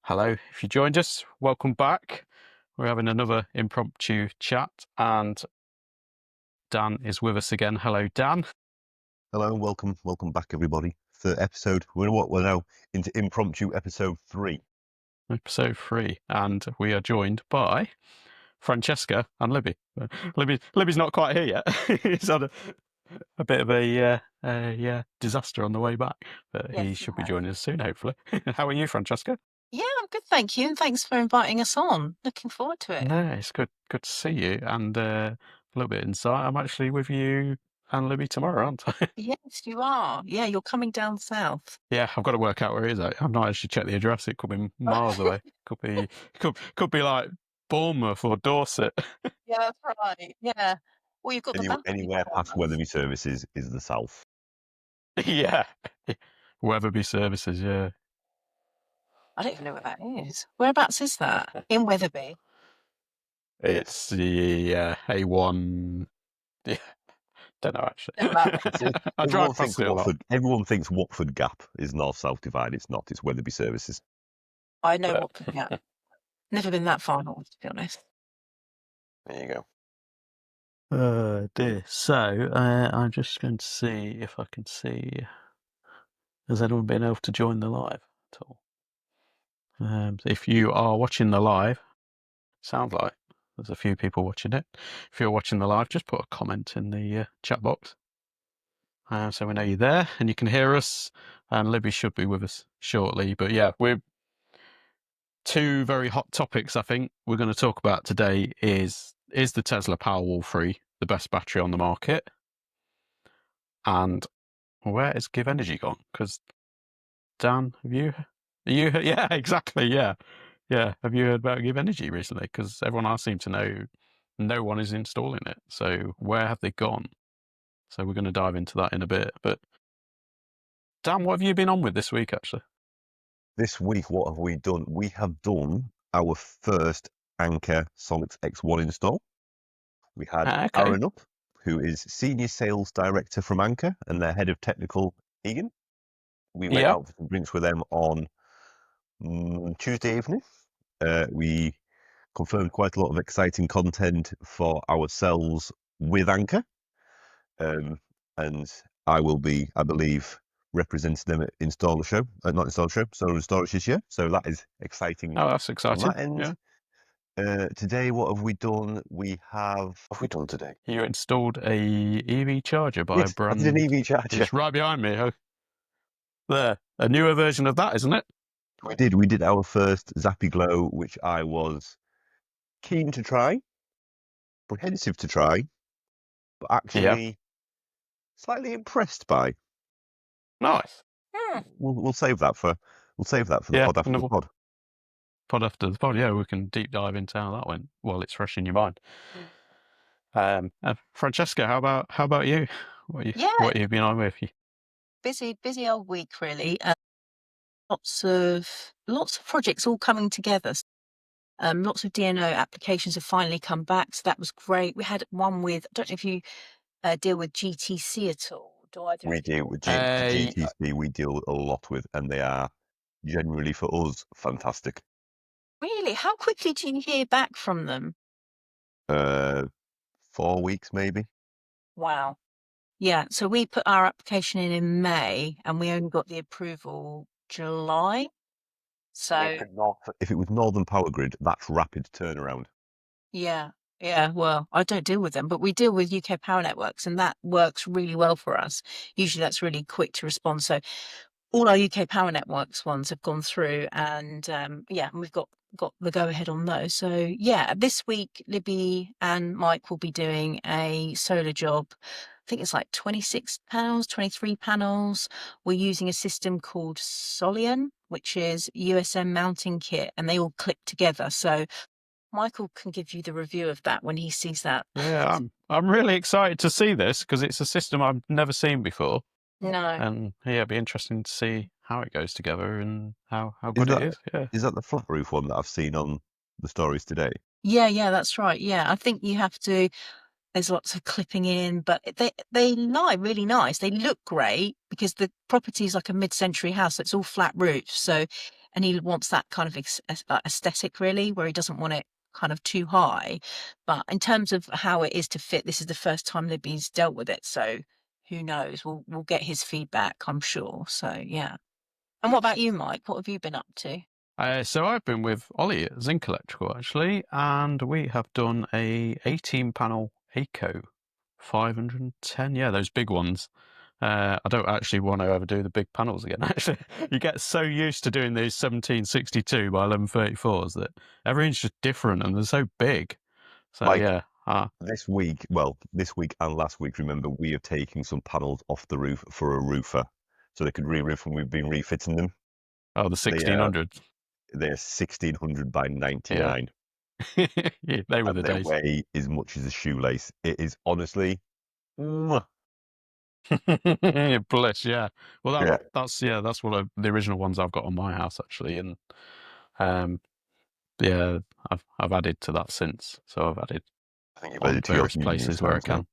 Hello, if you joined us, welcome back. We're having another impromptu chat, and Dan is with us again. Hello, Dan. Hello and welcome back, everybody. For episode, we're now into impromptu episode 3. Episode 3, and we are joined by Francesca and Libby. Libby's not quite here yet. He's had a bit of a disaster on the way back, but Yes, he he should be has. joining us soon, hopefully. How are you, Francesca? Yeah, I'm good, thank you, and thanks for inviting us on. Looking forward to it. No, it's good to see you, and a little bit of insight. I'm actually with you and Libby tomorrow, aren't I? Yes, you are. Yeah, you're coming down south. Yeah, I've got to work out where he is. I've not actually checked the address. It could be miles away. Could be like Bournemouth or Dorset. Yeah, that's right. Yeah. Well, you've got the Zappi Anywhere past from us. Weatherby Services is the south. Yeah, Weatherby Services. Yeah, I don't even know where that is. Whereabouts is that? In Wetherby. it's the A1. Yeah, don't know actually. Don't matter. I drive past it a lot. Everyone thinks Watford Gap is north-south divide. It's not. It's Weatherby Services. I know what. Yeah. Never been that far north, to be honest. There you go. Dear. So I'm just going to see if I can see. Has anyone been able to join the live at all? If you are watching the live, sounds like there's a few people watching it. If you're watching the live, just put a comment in the chat box, so we know you're there and you can hear us. And Libby should be with us shortly. But yeah, we're two very hot topics. I think we're going to talk about today is the Tesla Powerwall 3 the best battery on the market, and where has GivEnergy gone? Because Dan, have you? Yeah, exactly. Yeah. Have you heard about GivEnergy recently? Because everyone I seem to know, no one is installing it. So where have they gone? So we're going to dive into that in a bit. But Dan, what have you been on with this week, actually? This week, what have we done? We have done our first Anker Solix X1 install. We had Aaron up, who is Senior Sales Director from Anker and their Head of Technical, Egan. We went out for some drinks with them on Tuesday evening. We confirmed quite a lot of exciting content for ourselves with Anker. And I will be, I believe, representing them at Solar Storage this year. So that is exciting. Oh, that's exciting. On that end. Yeah. Today, what have we done? What have we done today? You installed a EV charger by a brand. I did an EV charger. It's right behind me. There, a newer version of that, isn't it? We did our first Zappi Glow, which I was keen to try, apprehensive to try, but actually slightly impressed by. Nice. We'll save that for the pod after the pod. Pod after the pod, yeah, we can deep dive into how that went while it's fresh in your mind. Francesca, how about you? What have you been on with? Busy old week, really. Lots of projects all coming together. Lots of DNO applications have finally come back, so that was great. We had one with, I don't know if you deal with GTC at all. We deal with GTC. We deal a lot with, and they are generally for us fantastic. Really? How quickly do you hear back from them? 4 weeks, maybe. Wow. Yeah. So we put our application in May, and we only got the approval July. So if it was Northern Power Grid, that's rapid turnaround. Yeah. Well, I don't deal with them, but we deal with UK Power Networks, and that works really well for us. Usually that's really quick to respond. So all our UK Power Networks ones have gone through, and we've got the go ahead on those. So this week Libby and Mike will be doing a solar job. I think it's like 26 panels, 23 panels. We're using a system called Solion, which is USM mounting kit, and they all clip together. So Michael can give you the review of that when he sees that. Yeah, I'm really excited to see this because it's a system I've never seen before. No. And it'd be interesting to see how it goes together and how good it is. Yeah. Is that the flat roof one that I've seen on the stories today? Yeah, that's right. Yeah, I think you have to. There's lots of clipping in, but they lie really nice. They look great because the property is like a mid-century house. So it's all flat roofs. So and he wants that kind of aesthetic, really, where he doesn't want it kind of too high. But in terms of how it is to fit, this is the first time Libby's dealt with it, so who knows? We'll get his feedback, I'm sure. So yeah. And what about you, Mike? What have you been up to? So I've been with Ollie at Zinc Electrical, actually, and we have done a 18-panel ACO 510. Yeah, those big ones. I don't actually want to ever do the big panels again. Actually, you get so used to doing these 1762 by 1134s that everything's just different and they're so big. So Mike, yeah. this week and last week, remember, we are taking some panels off the roof for a roofer, so they could re-roof, and we've been refitting them. Oh, the 1600. They're 1600 by 99. Yeah. Yeah, they were and the they days. weigh as much as a shoelace. It is honestly. Bless, yeah. Well, that's one of the original ones I've got on my house, actually, and yeah, I've added to that since. So I've added I think you've on added to various your places where I can.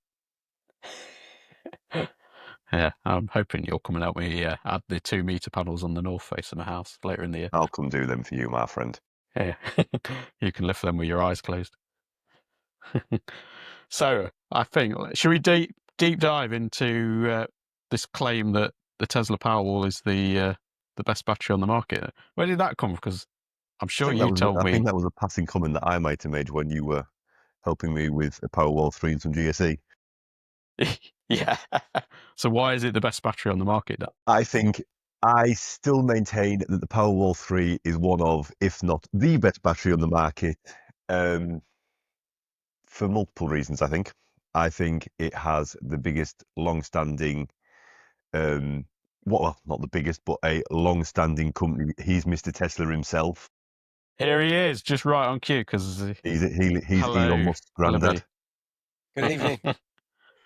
Yeah, I'm hoping you'll come and help me add the 2-meter panels on the north face of my house later in the year. I'll come do them for you, my friend. Yeah, you can lift them with your eyes closed. So I think, should we deep dive into this claim that the Tesla Powerwall is the best battery on the market? Where did that come from? Because I'm sure you told me. I think that was a passing comment that I might have made when you were helping me with a Powerwall 3 and some GSE. Yeah. So why is it the best battery on the market, Dan? I still maintain that the Powerwall 3 is one of, if not the best battery on the market, for multiple reasons. I think it has the biggest long-standing, not the biggest, but a long-standing company. He's Mr. Tesla himself. Here he is, just right on cue, because he's Elon Musk's granddad. Good evening.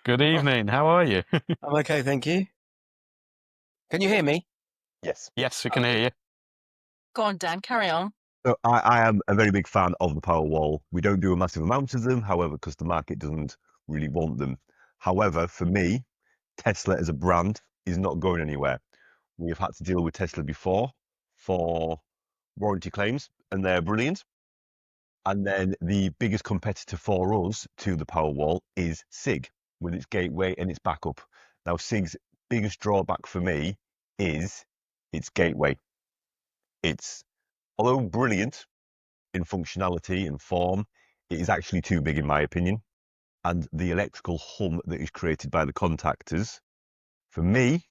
Good evening. How are you? I'm okay, thank you. Can you hear me? Yes. Yes, we can hear you. Go on, Dan, carry on. So I am a very big fan of the Powerwall. We don't do a massive amount of them, however, because the market doesn't really want them. However, for me, Tesla as a brand is not going anywhere. We have had to deal with Tesla before for warranty claims, and they're brilliant. And then the biggest competitor for us to the Powerwall is SIG, with its gateway and its backup. Now, SIG's biggest drawback for me is its gateway. It's, although brilliant in functionality and form, it is actually too big in my opinion. And the electrical hum that is created by the contactors, for me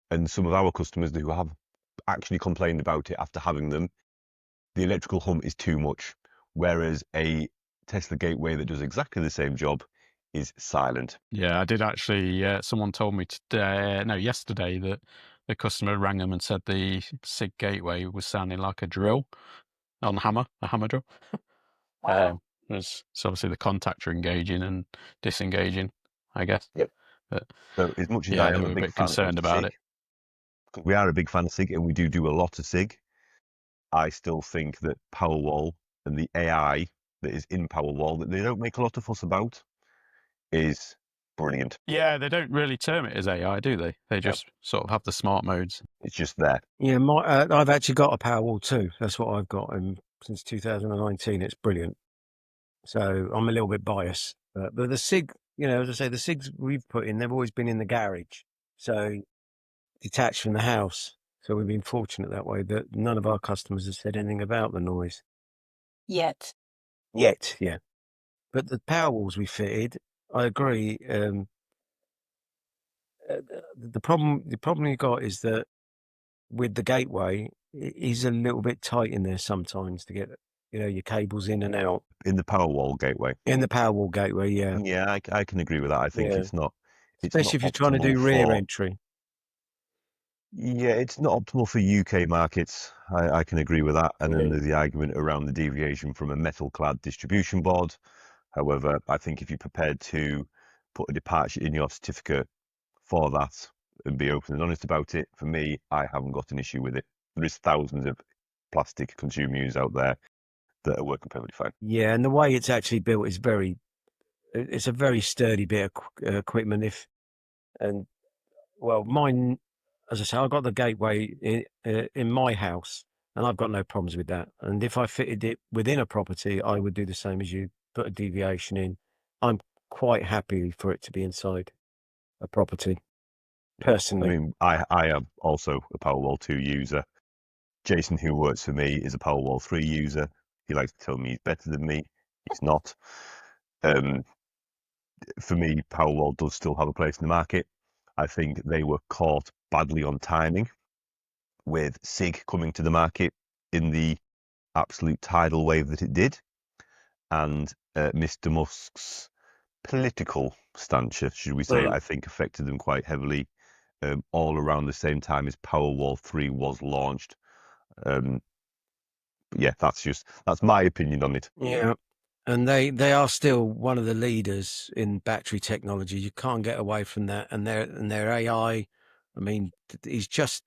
and some of our customers who have actually complained about it after having them, the electrical hum is too much. Whereas a Tesla gateway that does exactly the same job is silent. Yeah, I did actually. Someone told me yesterday, that the customer rang them and said the SIG gateway was sounding like a drill on a hammer drill. Wow. So obviously the contactor engaging and disengaging, I guess. Yep. But, so as much as I am they were a big bit fan concerned of about SIG, it. because we are a big fan of SIG and we do a lot of SIG, I still think that Powerwall and the AI that is in Powerwall that they don't make a lot of fuss about is brilliant. Yeah, they don't really term it as AI, do they? They just sort of have the smart modes. It's just there. Yeah, I've actually got a Powerwall too. That's what I've got, and since 2019, it's brilliant. So I'm a little bit biased, but the SIG, as I say, the SIGs we've put in, they've always been in the garage, so detached from the house. So we've been fortunate that way that none of our customers have said anything about the noise. Yet, yeah. But the Powerwalls we fitted, I agree. The problem you got is that with the gateway, it is a little bit tight in there sometimes to get your cables in and out. In the Powerwall gateway. In the Powerwall gateway, yeah. Yeah, I can agree with that. I think it's not. Especially if you're trying to do rear entry. Yeah, it's not optimal for UK markets. I can agree with that. And then there's the argument around the deviation from a metal-clad distribution board. However, I think if you're prepared to put a departure in your certificate for that and be open and honest about it, for me, I haven't got an issue with it. There is thousands of plastic consumer units out there that are working perfectly fine. Yeah, and the way it's actually built is it's a very sturdy bit of equipment. Mine, as I say, I got the gateway in my house, And I've got no problems with that. And if I fitted it within a property, I would do the same as you, put a deviation in. I'm quite happy for it to be inside a property, personally. I mean, I am also a Powerwall 2 user. Jason, who works for me, is a Powerwall 3 user. He likes to tell me he's better than me. He's not. For me, Powerwall does still have a place in the market. I think they were caught badly on timing with SIG coming to the market in the absolute tidal wave that it did. And Mr. Musk's political stature, should we say, I think affected them quite heavily, all around the same time as Powerwall 3 was launched. But yeah, that's my opinion on it. Yeah. And they are still one of the leaders in battery technology. You can't get away from that. And their AI, I mean, is just,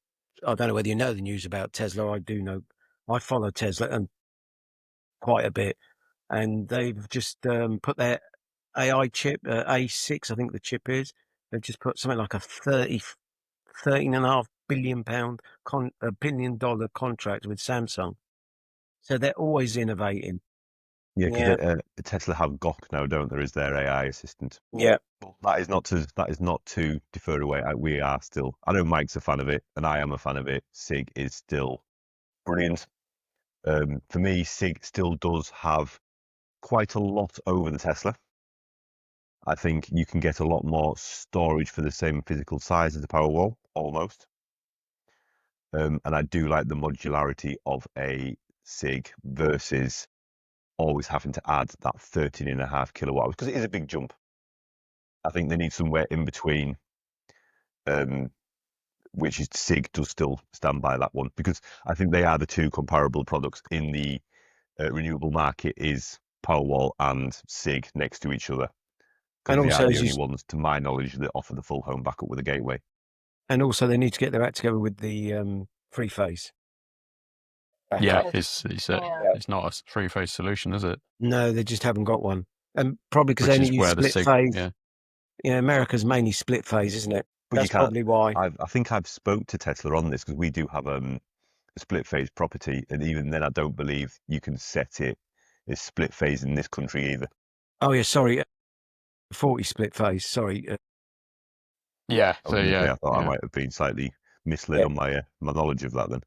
I don't know whether you know the news about Tesla. I do know. I follow Tesla and quite a bit. And they've just put their AI chip, A6, I think the chip is. They've just put something like a $13.5 billion billion dollar contract with Samsung. So they're always innovating. Yeah, because Tesla have Gok now, don't there, as their AI assistant? Yeah. But that is not to defer away. We are still. I know Mike's a fan of it, and I am a fan of it. SIG is still brilliant. For me, SIG still does have quite a lot over the Tesla. I think you can get a lot more storage for the same physical size as the Powerwall, almost. And I do like the modularity of a SIG versus always having to add that 13.5 kilowatts, because it is a big jump. I think they need somewhere in between, which is SIG does still stand by that one, because I think they are the two comparable products in the renewable market, is Powerwall and SIG next to each other. Because they are the only ones, to my knowledge, that offer the full home backup with a gateway. And also they need to get their act together with the three-phase. Yeah, it's not a three-phase solution, is it? No, they just haven't got one. And probably because they Which only is use where the split SIG, phase. Yeah, America's mainly split phase, isn't it? But That's probably why. I think I've spoke to Tesla on this, because we do have a split phase property, and even then I don't believe you can set it as split phase in this country either. Oh yeah, sorry, 40 split phase. Sorry. Yeah, so I thought I might have been slightly misled on my knowledge of that. Then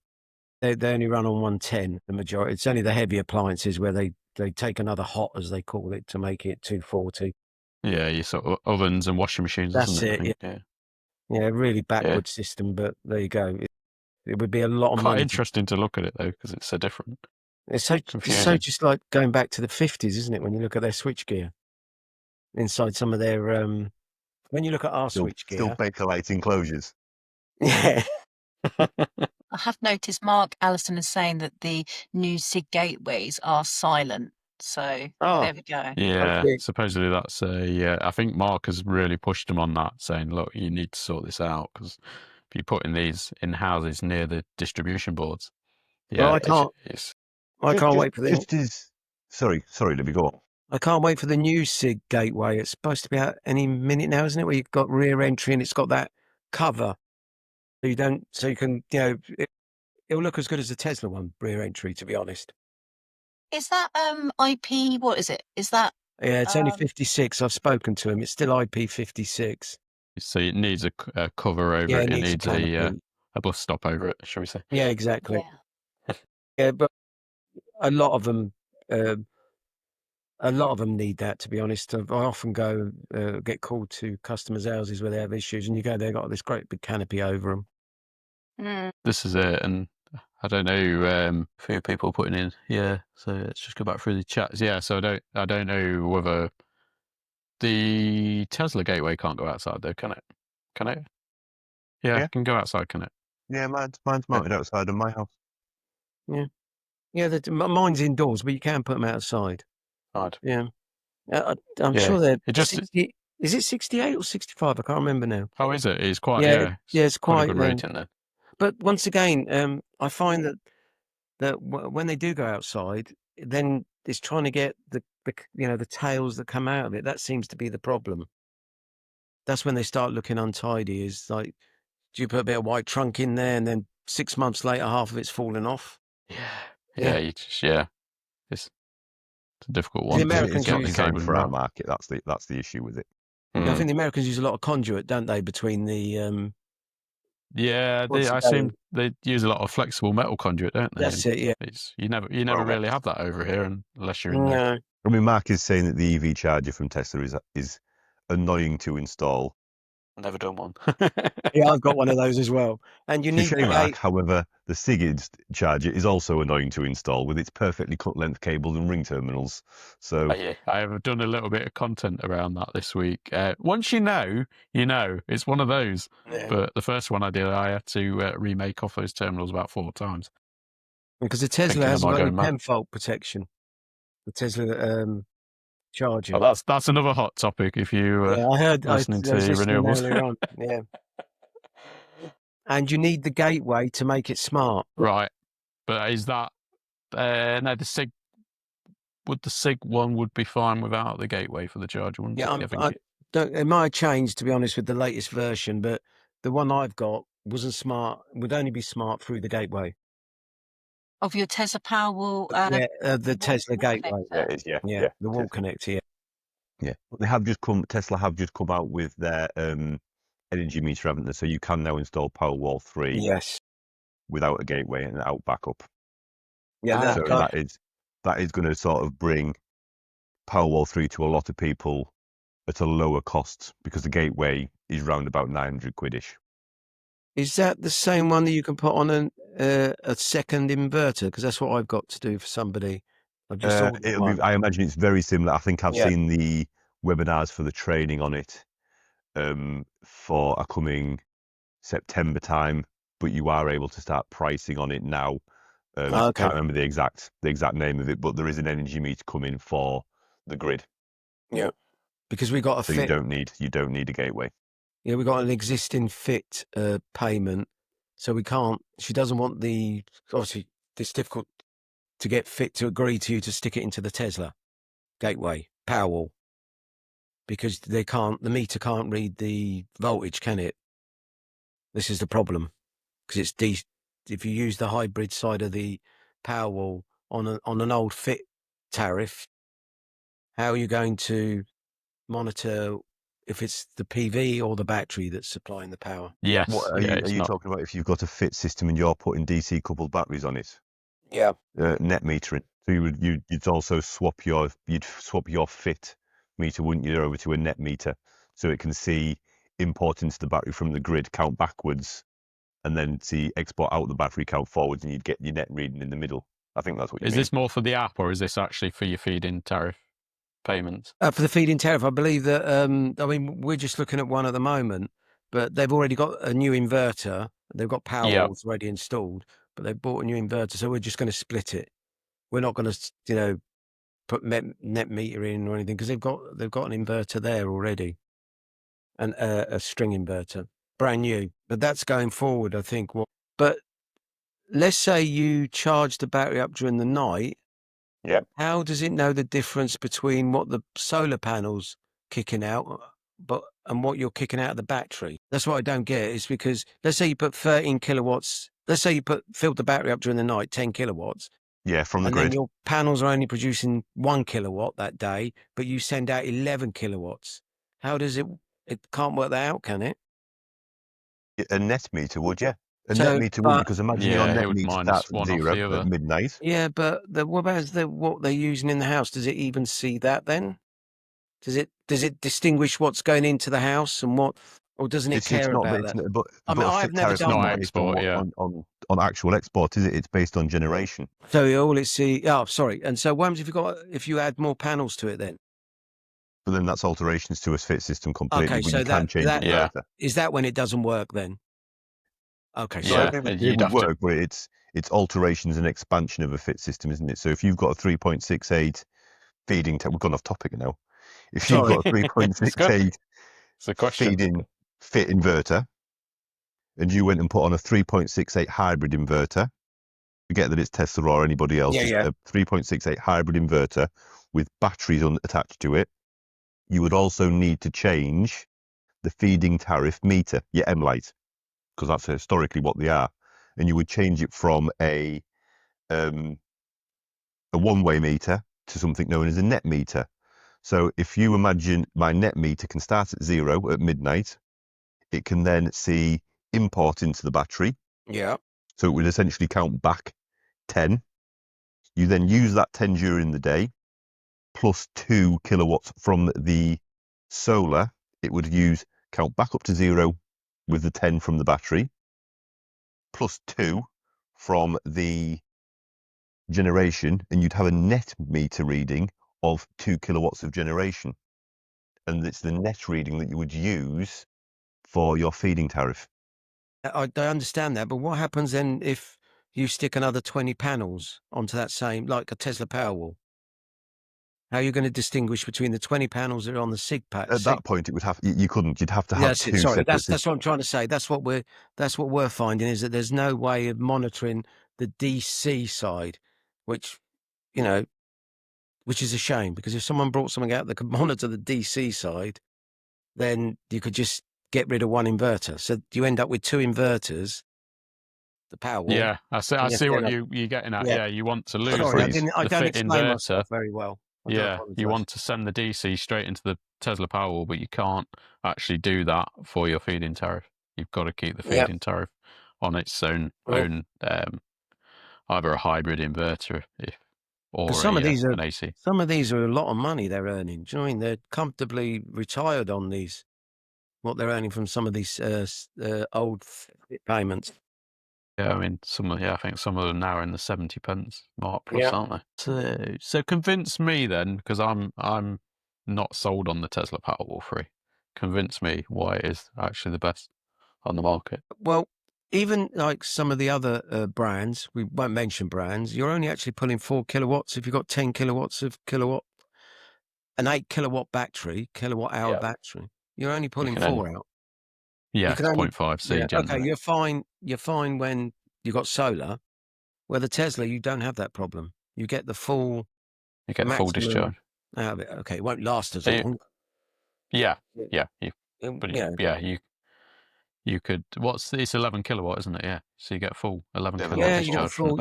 they only run on 110. The majority. It's only the heavy appliances where they take another hot, as they call it, to make it 240. Yeah, your sort of ovens and washing machines. That's isn't it. Yeah, really backward system, but there you go. It would be a lot of money. Quite interesting to look at it though, because it's so different. It's so just like going back to the 50s, isn't it? When you look at their switchgear inside some of their when you look at our switchgear, still Bakelite enclosures. Yeah. I have noticed Mark Allison is saying that the new SIG gateways are silent. So there we go. Yeah, supposedly that's I think Mark has really pushed them on that, saying, look, you need to sort this out, because if you're putting these in houses near the distribution boards, well, I can't wait for the sorry, Libby, go on. I can't wait for the new SIG gateway. It's supposed to be out any minute now, isn't it? Where you've got rear entry and it's got that cover. So you can, it'll look as good as the Tesla one, rear entry, to be honest. Is that IP? What is it? Is that? Yeah, it's only 56. I've spoken to him. It's still IP56. So it needs a cover over it. It needs a bus stop over it, shall we say? Yeah, exactly. Yeah, but a lot of them need that, to be honest. I often go get called to customers' houses where they have issues, and you go, they've got this great big canopy over them. This is it, and I don't know, a few people putting in, so let's just go back through the chats. Yeah, so I don't know whether the Tesla gateway can't go outside though, can it? Can it? Yeah, it can go outside, can it? Yeah, mine's mounted outside of my house. Yeah, mine's indoors, but you can put them outside. Right. Yeah. I'm sure they're 60, is it 68 or 65? I can't remember now. Oh, is it? It's quite, it's quite a good rating then. But once again, I find that when they do go outside, then it's trying to get the tails that come out of it. That seems to be the problem. That's when they start looking untidy. Is like, do you put a bit of white trunk in there, and then 6 months later, half of it's fallen off? Yeah. It's a difficult The one. Americans It's not use designed for our out. market. That's the issue with it. I think the Americans use a lot of conduit, don't they, between the Yeah, what's it I going? assume they use a lot of flexible metal conduit, don't they? That's it, yeah. It's you never really have that over here unless you're in the. No. I mean, Mark is saying that the EV charger from Tesla is annoying to install. Never done one. Yeah, I've got one of those as well. And you need Touché, the Mark. gate. However, the SIG charger is also annoying to install with its perfectly cut length cables and ring terminals. So Yeah, I have done a little bit of content around that this week. Once you know, you know. It's one of those. Yeah. But the first one I did, I had to remake off those terminals about 4 times. Because the Tesla Thinking, hasn't am I got any going mad? 10 volt protection. The Tesla charging. Oh, that's another hot topic if you Yeah, I heard. I was listening to listening renewables. earlier on. Yeah. And you need the gateway to make it smart. Right. But is that no, the SIG one would be fine without the gateway for the charger, wouldn't Yeah, it? it might have changed, to be honest, with the latest version, but the one I've got wasn't smart. Would only be smart through the gateway. Of your Tesla Powerwall, The Tesla gateway. connector. it is, yeah. The wall connector. Yeah, they Tesla have just come out with their energy meter, haven't they? So you can now install Powerwall 3 Yes. without a gateway and out backup. Yeah, So that is going to sort of bring Powerwall 3 to a lot of people at a lower cost because the gateway is round about 900 quidish. Is that the same one that you can put on a second inverter? Because that's what I've got to do for somebody. I've just ordered one. I imagine it's very similar. I think I've seen the webinars for the training on it for a coming September time, but you are able to start pricing on it now. I can't remember the exact name of it, but there is an energy meter coming for the grid. Yeah, because we got a so fit. You don't need a gateway. Yeah, we got an existing fit payment, so we can't. She doesn't want obviously it's difficult to get fit to agree to you to stick it into the Tesla gateway Powerwall because the meter can't read the voltage, can it? This is the problem because if you use the hybrid side of the Powerwall on an old fit tariff, how are you going to monitor if it's the PV or the battery that's supplying the power? Yes. Are you talking about if you've got a fit system and you're putting DC coupled batteries on it? Yeah. Net metering. So you'd also swap your fit meter, wouldn't you, over to a net meter, so it can see import into the battery from the grid, count backwards, and then see export out the battery, count forwards, and you'd get your net reading in the middle. I think that's what you mean. Is this more for the app, or is this actually for your feed-in tariff payments? For the feed-in tariff, I believe that. I mean, we're just looking at one at the moment, but they've already got a new inverter. They've got Powerwalls already installed, but they've bought a new inverter, so we're just going to split it. We're not going to, put net meter in or anything because they've got an inverter there already, and a string inverter, brand new. But that's going forward, I think. But let's say you charge the battery up during the night. Yeah. How does it know the difference between what the solar panels kicking out, and what you're kicking out of the battery? That's what I don't get. Is because let's say you put 13 kilowatts. Let's say you filled the battery up during the night, 10 kilowatts. Yeah, from the and grid. Then your panels are only producing 1 kilowatt that day, but you send out 11 kilowatts. How does it? It can't work that out, can it? A net meter would, yeah. Net meter would, because imagine your net meter starts at 0 at midnight. Yeah, but what about what they're using in the house? Does it even see that then? Does it distinguish what's going into the house and what, or doesn't it care about that? But I mean, I've never done that. Export, on actual export, is it? It's based on generation. So all it see. Oh, sorry. And so what happens if you add more panels to it then? But then that's alterations to a fit system completely. Okay, so is that when it doesn't work then? Okay, so it would work, but it's alterations and expansion of a fit system, isn't it? So if you've got a 3.68 feeding, we've gone off topic now. If you've got a 3.68 feeding fit inverter, and you went and put on a 3.68 hybrid inverter, forget that it's Tesla or anybody else, a 3.68 hybrid inverter with batteries attached to it, you would also need to change the feeding tariff meter, your M-Light, because that's historically what they are. And you would change it from a a one-way meter to something known as a net meter. So if you imagine my net meter can start at 0 at midnight, it can then see import into the battery. Yeah. So it would essentially count back 10. You then use that 10 during the day, plus 2 kilowatts from the solar. It would count back up to 0 with the 10 from the battery, plus 2 from the generation, and you'd have a net meter reading of 2 kilowatts of generation. And it's the net reading that you would use for your feeding tariff. I understand that, but what happens then if you stick another 20 panels onto that same, like a Tesla Powerwall? How are you going to distinguish between the 20 panels that are on the SIG pack? At that point, it would have you'd have to have two sorry, separate. That's what I'm trying to say. That's what we're finding, is that there's no way of monitoring the DC side, which is a shame, because if someone brought something out that could monitor the DC side, then you could just get rid of one inverter. So you end up with 2 inverters. The Powerwall. Yeah, I see what you're getting at. Yeah, you want to lose Sorry, the I don't fit explain inverter myself very well. Yeah, you want to send the DC straight into the Tesla Powerwall, but you can't actually do that for your feed-in tariff. You've got to keep the feed-in tariff on its own either a hybrid inverter or an AC. Some of these are a lot of money they're earning. Do you know what I mean? They're comfortably retired on these, what they're earning from some of these old payments. Yeah, I mean, I think some of them now are in the 70 pence mark plus, aren't they? So convince me then, because I'm not sold on the Tesla Powerwall 3. Convince me why it is actually the best on the market. Well, even like some of the other brands, we won't mention brands, you're only actually pulling 4 kilowatts if you've got 10 kilowatts of an 8 kilowatt battery, kilowatt hour battery. You're only pulling 4 out. Yeah, it's 0.5 C. Okay, you're fine. You're fine when you've got solar. Where the Tesla, you don't have that problem. You get the full. You get the full discharge out of it. Okay, it won't last as long. Yeah. You could. It's 11 kilowatt, isn't it? Yeah. So you get full 11 kilowatt discharge. You get full.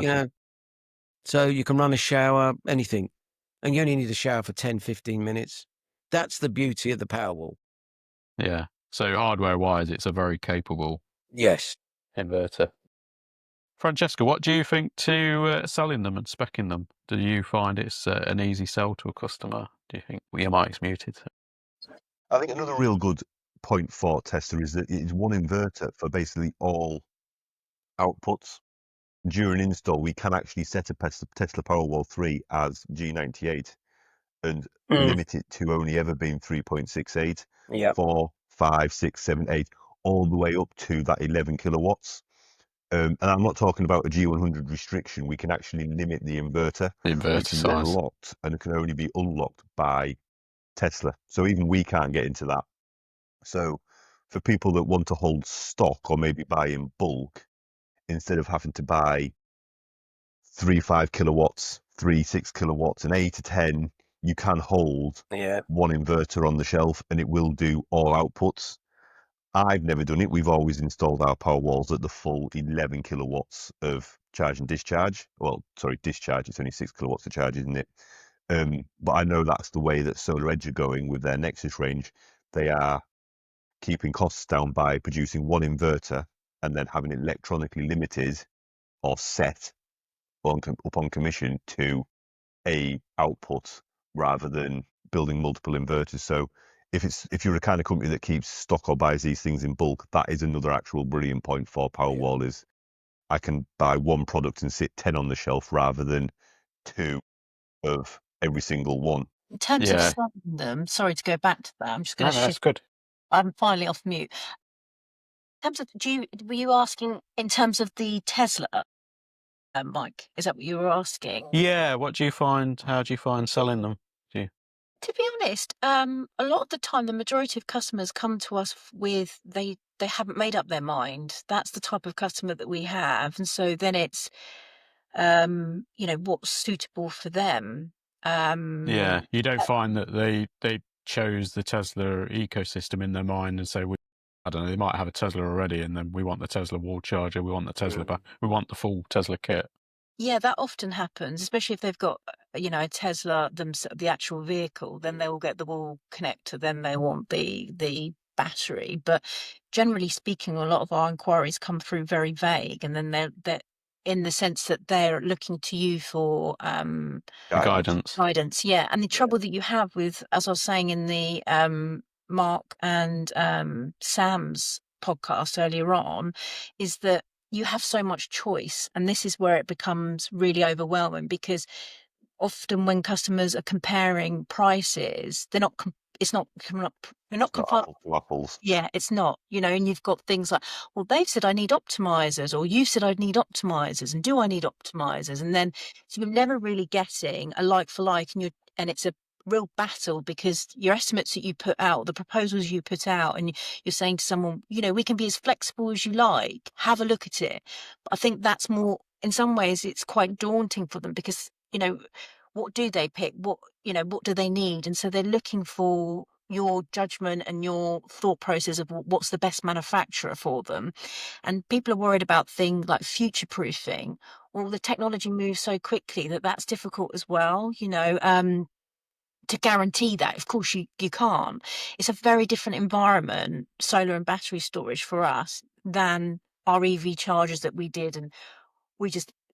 So you can run a shower, anything, and you only need a shower for 10, 15 minutes. That's the beauty of the Powerwall. Yeah. So hardware-wise, it's a very capable inverter. Francesca, what do you think to selling them and speccing them? Do you find it's an easy sell to a customer? Do you think your mic's muted? I think another real good point for Tesla is that it's one inverter for basically all outputs. During install, we can actually set a Tesla Powerwall 3 as G98 and limit it to only ever being 3.68, 4, 5, 6, 7, 8, all the way up to that 11 kilowatts. And I'm not talking about a G100 restriction. We can actually limit the inverter. Which is then locked, and it can only be unlocked by Tesla. So even we can't get into that. So for people that want to hold stock or maybe buy in bulk, instead of having to buy 3 5 kilowatts, 3 6 kilowatts, and 8 to 10, you can hold one inverter on the shelf and it will do all outputs. I've never done it. We've always installed our Powerwalls at the full 11 kilowatts of charge and discharge. Well, sorry, discharge. It's only 6 kilowatts to charge, isn't it? But I know that's the way that Solar Edge are going with their Nexus range. They are keeping costs down by producing one inverter and then having it electronically limited or set upon commission to a output rather than building multiple inverters. So if you're a kind of company that keeps stock or buys these things in bulk, that is another actual brilliant point for Powerwall is I can buy one product and sit 10 on the shelf rather than 2 of every single one. In terms of selling them, sorry to go back to that, I'm just going to That's good. I'm finally off mute. In terms of, were you asking in terms of the Tesla, Mike? Is that what you were asking? Yeah. What do you find? How do you find selling them? To be honest, a lot of the time, the majority of customers come to us with they haven't made up their mind. That's the type of customer that we have, and so then it's, what's suitable for them. Yeah, you don't find that they chose the Tesla ecosystem in their mind and say, I don't know, they might have a Tesla already, and then we want the Tesla wall charger, we want the Tesla we want the full Tesla kit. Yeah, that often happens, especially if they've got, a Tesla, the actual vehicle, then they will get the wall connector, then they want the battery. But generally speaking, a lot of our inquiries come through very vague, and then they're in the sense that they're looking to you for Guidance. guidance. Yeah. And the trouble that you have with, as I was saying in the Mark and Sam's podcast earlier on, is that you have so much choice, and this is where it becomes really overwhelming, because often when customers are comparing prices, it's not coming up, they're not Not apples to apples. yeah, it's not, and you've got things like, well, they've said I need optimizers, or you said I need optimizers, and do I need optimizers? And then so you're never really getting a like for like, and it's a real battle, because your estimates that you put out, the proposals you put out, and you're saying to someone, we can be as flexible as you like, have a look at it. But I think that's more, in some ways, it's quite daunting for them, because, what do they pick? What do they need? And so they're looking for your judgment and your thought process of what's the best manufacturer for them. And people are worried about things like future proofing. Well, the technology moves so quickly that that's difficult as well, to guarantee that. Of course, you can't. It's a very different environment, solar and battery storage for us, than our EV chargers that we did. And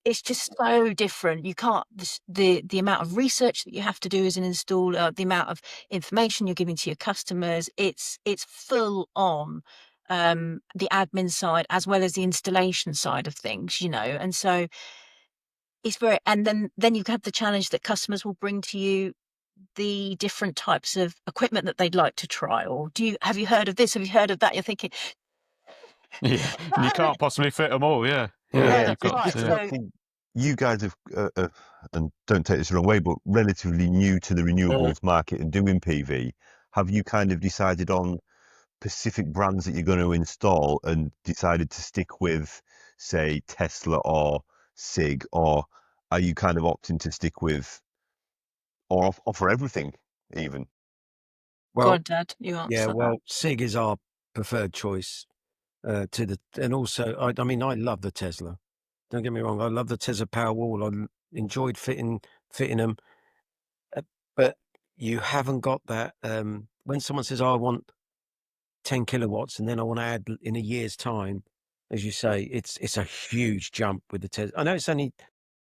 it's just so different. You can't, the amount of research that you have to do as an installer, the amount of information you're giving to your customers, it's full on the admin side as well as the installation side of things, and so it's very, and then you have the challenge that customers will bring to you the different types of equipment that they'd like to try, or have you heard of this, have you heard of that? You're thinking, Yeah, and you can't possibly fit them all. Yeah, yeah, you've that's got right. This is So actually, you guys have, and don't take this the wrong way, but relatively new to the renewables market and doing PV. Have you kind of decided on specific brands that you're going to install and decided to stick with, say, Tesla or SIG, or are you kind of opting to stick with or offer everything even? go Well, on, Dad, you yeah, answer well, SIG is our preferred choice and also, I mean, I love the Tesla. Don't get me wrong, I love the Tesla Powerwall. I enjoyed fitting them, but you haven't got that. When someone says, "Oh, I want 10 kilowatts," and then I want to add in a year's time, as you say, it's a huge jump with the Tesla. I know it's only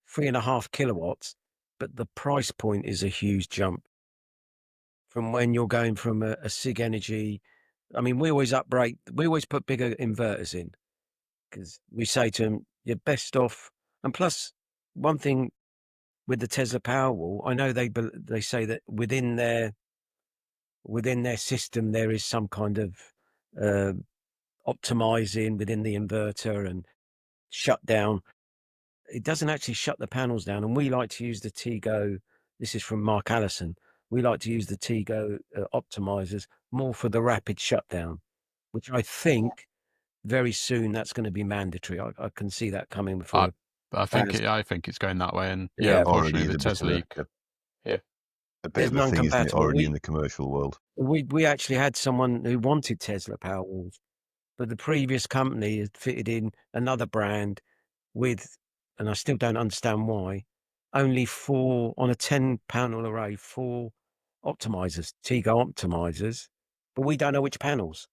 3.5 kilowatts, but the price point is a huge jump from when you're going from a SIG Energy. I mean, we always put bigger inverters in, because we say to them, you're best off. And plus, one thing with the Tesla Powerwall, I know they say that within their system there is some kind of optimizing within the inverter and shutdown. It doesn't actually shut the panels down, and we like to use the Tego. This is from Mark Allison. We like to use the Tego optimizers more for the rapid shutdown, which I think very soon that's going to be mandatory. I can see that coming before. I think it's going that way, and Yeah, unfortunately, Already is the a bit Tesla, of a bit there's of a thing, isn't it? non-compatible. Already in the commercial world. We actually had someone who wanted Tesla Powerwalls, but the previous company had fitted in another brand with, and I still don't understand why, only 4 on a 10 panel array, 4 optimizers, Tego optimizers, but we don't know which panels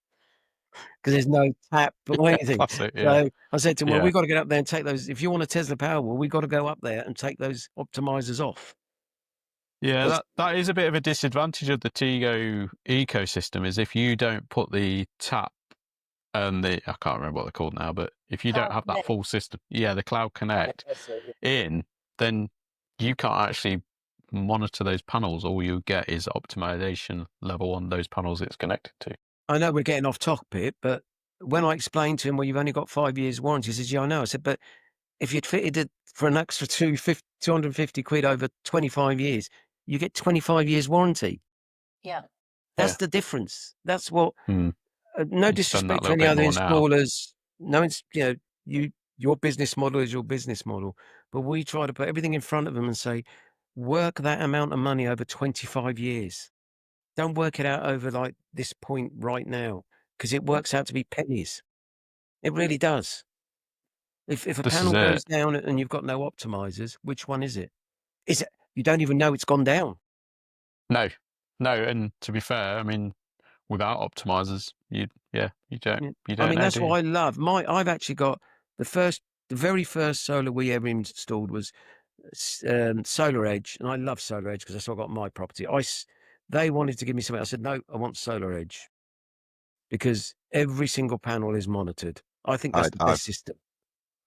because there's no tap or anything. classic. So I said to him, well, Yeah. we've got to get up there and take those. If you want a Tesla Powerwall, we've got to go up there and take those optimizers off. Yeah, that is a bit of a disadvantage of the Tego ecosystem, is if you don't put the tap and I can't remember what they're called now, but if you don't have that full system, the Cloud Connect in, then you can't actually monitor those panels. All you get is optimization level on those panels it's connected to. I know we're getting off topic, but when I explained to him, well, you've only got 5 years warranty, he says, yeah, I know. I said, but if you'd fitted it for an extra 250 quid over 25 years, you get 25 years warranty. Yeah. That's the difference. That's what, no You disrespect to any other installers. now. No, your business model is your business model, but we try to put everything in front of them and say, work that amount of money over 25 years. Don't work it out over like this point right now, because it works out to be pennies. It really does. If a This panel is goes it. down and you've got no optimizers, which one is it? Is it you don't even know it's gone down? No, and to be fair, I mean, without optimizers, you don't I mean, know, that's do you? what I love. I've actually got the very first solar we ever installed was Solar Edge, and I love Solar Edge because that's what I got on my property. They wanted to give me something. I said, no, I want Solar Edge because every single panel is monitored. I think that's the best system.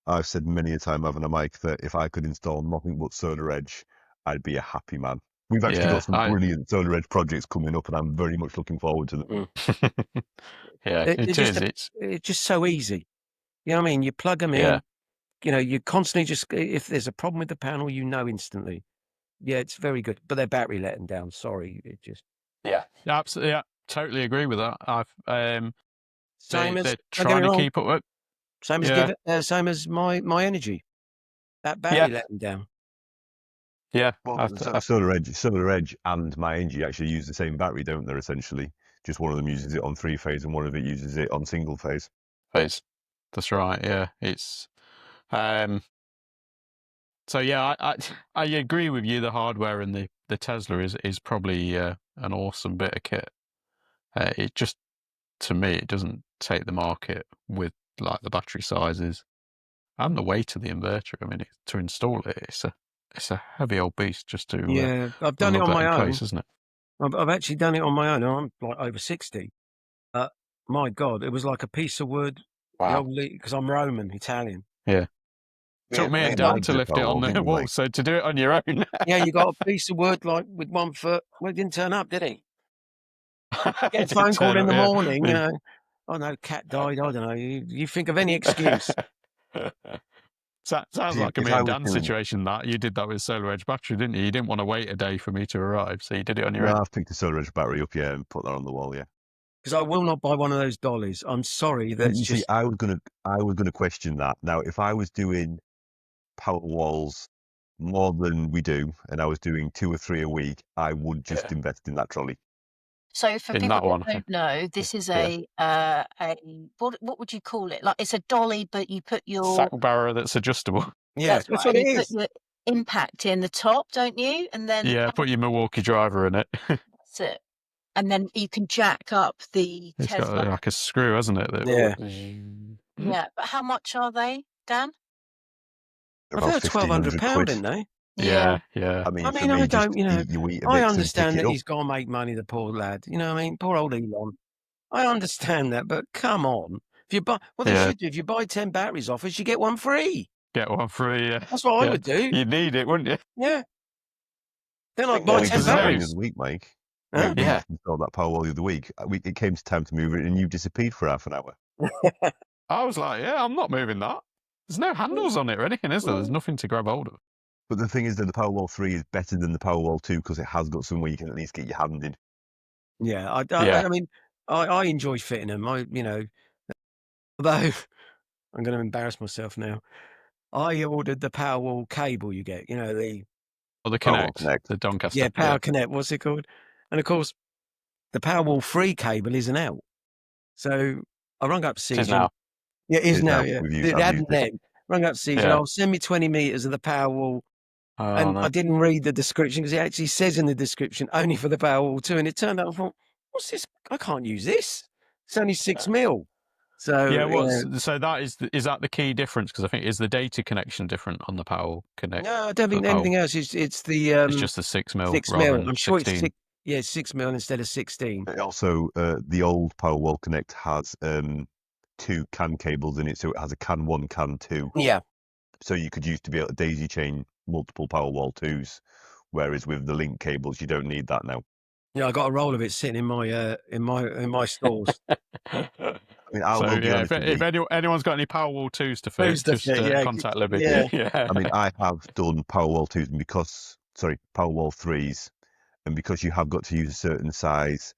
I've said many a time, having a mic, that if I could install nothing but Solar Edge, I'd be a happy man. We've actually got some brilliant Solar Edge projects coming up, and I'm very much looking forward to them. Yeah, it's just so easy. You know what I mean? You plug them in. You know, you constantly just, if there's a problem with the panel, you know instantly. Yeah, it's very good. But their battery let them down. Sorry, it just. Yeah, absolutely. Yeah, totally agree with that. They're trying to keep up with. Same as same as my energy. That battery let them down. Yeah. Well, Solar Edge and my energy actually use the same battery, don't they? Essentially, just one of them uses it on 3-phase and one of it uses it on single phase. That's right. Yeah, it's. So yeah, I agree with you. The hardware in the Tesla is probably an awesome bit of kit. It just, to me, it doesn't take the market with like the battery sizes and the weight of the inverter. I mean, to install it, it's a heavy old beast just to I've done it on my own. place, isn't it? I've actually done it on my own. I'm like over 60. My God, it was like a piece of wood. Wow. Because I'm Roman, Italian. Yeah. Took me and Dan to lift it on the wall, so to do it on your own. Yeah, you got a piece of wood like with 1 foot. Well, it didn't turn up, did he? Get a phone call in the morning, you know. Oh no, cat died. I don't know. You think of any excuse. Sounds like a me and Dan situation. That you did that with Solar Edge battery, didn't you? You didn't want to wait a day for me to arrive, so you did it on your own. I've picked the Solar Edge battery up, and put that on the wall, Because I will not buy one of those dollies. I'm sorry. See, I was gonna question that. Now, if I was doing Powerwalls more than we do, and I was doing 2 or 3 a week, I would just invest in that trolley. So for people that don't know, this is a what would you call it? Like, it's a dolly, but you put your sack barrow that's adjustable. Yeah, that's what it is. Put your impact in the top, don't you? And then put your Milwaukee driver in it. That's it. And then you can jack up the Tesla. It's got like a screw, hasn't it? Yeah. But how much are they, Dan? I think they're £1,200, didn't they? Yeah. I mean, I don't, I understand that he's got to make money, the poor lad. You know what I mean? Poor old Elon. I understand that, but come on. If you buy, should do, if you buy 10 batteries off us, you get one free. Get one free, yeah. That's what I would do. You'd need it, wouldn't you? Yeah. Then I'd buy 10 batteries. The week, Mike. Yeah. Installed that Powerwall the other week. It came to time to move it, and you disappeared for half an hour. I was like, I'm not moving that. There's no handles on it or anything, is there? There's nothing to grab hold of. But the thing is that the Powerwall 3 is better than the Powerwall 2 because it has got somewhere you can at least get your hand in. Yeah, I mean, I enjoy fitting them. Although I'm going to embarrass myself now, I ordered the Powerwall cable you get, the Connect, the Doncaster. Yeah, Power Connect, what's it called? And of course, the Powerwall 3 cable isn't out. So I rung up Siege. Now. Yeah, it is now. Yeah. It hadn't then. Rung up Siege and send me 20 meters of the Powerwall. I didn't read the description because it actually says in the description only for the Powerwall 2. And it turned out, I thought, what's this? I can't use this. It's only 6 mil. So so that is that the key difference? Because I think is the data connection different on the Powerwall Connect? No, I don't think anything else. It's the it's just the 6 mil. 6 mil. I'm sure it's 6. Yeah, 6 mil instead of 16. Also, the old Powerwall Connect has 2 CAN cables in it, so it has a CAN 1, CAN 2. Yeah. So you could use to be able to daisy chain multiple Powerwall 2s, whereas with the link cables, you don't need that now. Yeah, I got a roll of it sitting in my stalls. I mean, if anyone's got any Powerwall 2s to fit, just contact Libby. Yeah. I mean, I have done Powerwall 2s and Powerwall 3s, and because you have got to use a certain size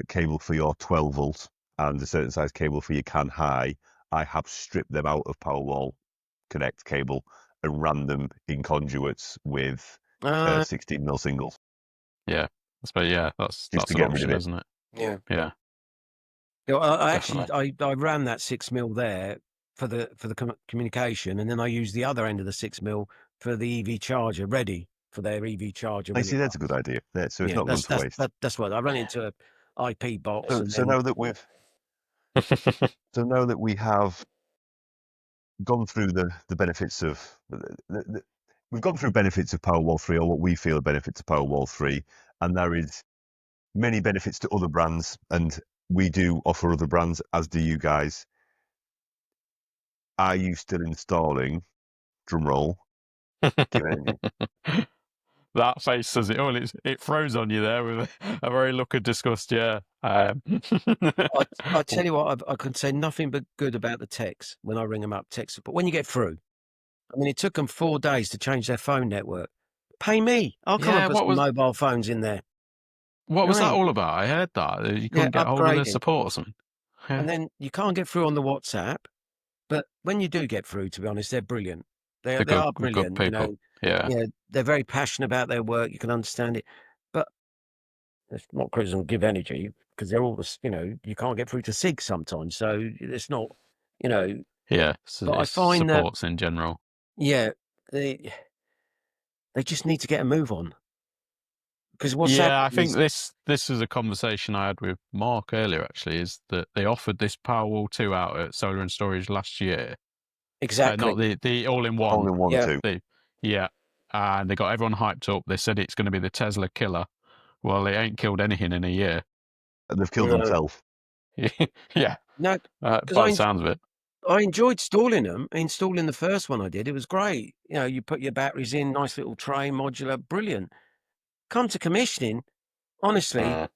cable for your 12 volt and a certain size cable for your CAN high, I have stripped them out of Powerwall Connect cable and ran them in conduits with 16 mil singles. Yeah, that's to get rid of it, isn't it? Yeah. I ran that 6 mil there for the communication, and then I use the other end of the 6 mil for the EV charger, ready for their EV charger. I see that's a good idea. Yeah, so it's not going to waste. That's what I run into a IP box. So now that we have gone through the benefits of we've gone through benefits of Powerwall 3, or what we feel are benefits of Powerwall 3, and there is many benefits to other brands, and we do offer other brands, as do you guys. Are you still installing, drum roll, GivEnergy? That face says it all. It froze on you there with a very look of disgust. Yeah. I tell you what, I can say nothing but good about the techs when I ring them up, tech support. When you get through, I mean, it took them 4 days to change their phone network. Pay me. I'll come and put some mobile phones in there. What was that all about? I heard that. You couldn't get hold of the support or something. Yeah. And then you can't get through on the WhatsApp. But when you do get through, to be honest, they're brilliant. They are brilliant. Good people. Yeah, they're very passionate about their work. You can understand it. But it's not criticism of GivEnergy, because they're all, you can't get through to SIG sometimes. So it's not, Yeah, so but I find supports in general. Yeah, they just need to get a move on. Because I think this is a conversation I had with Mark earlier, actually, is that they offered this Powerwall 2 out at Solar and Storage last year. Exactly. Not the all-in-one. All-in-one 2. Yeah. And they got everyone hyped up. They said it's going to be the Tesla killer. Well, they ain't killed anything in a year. And they've killed themselves. Yeah. No, by the sounds of it. I enjoyed installing them. Installing the first one I did, it was great. You put your batteries in, nice little tray, modular, brilliant. Come to commissioning, honestly, I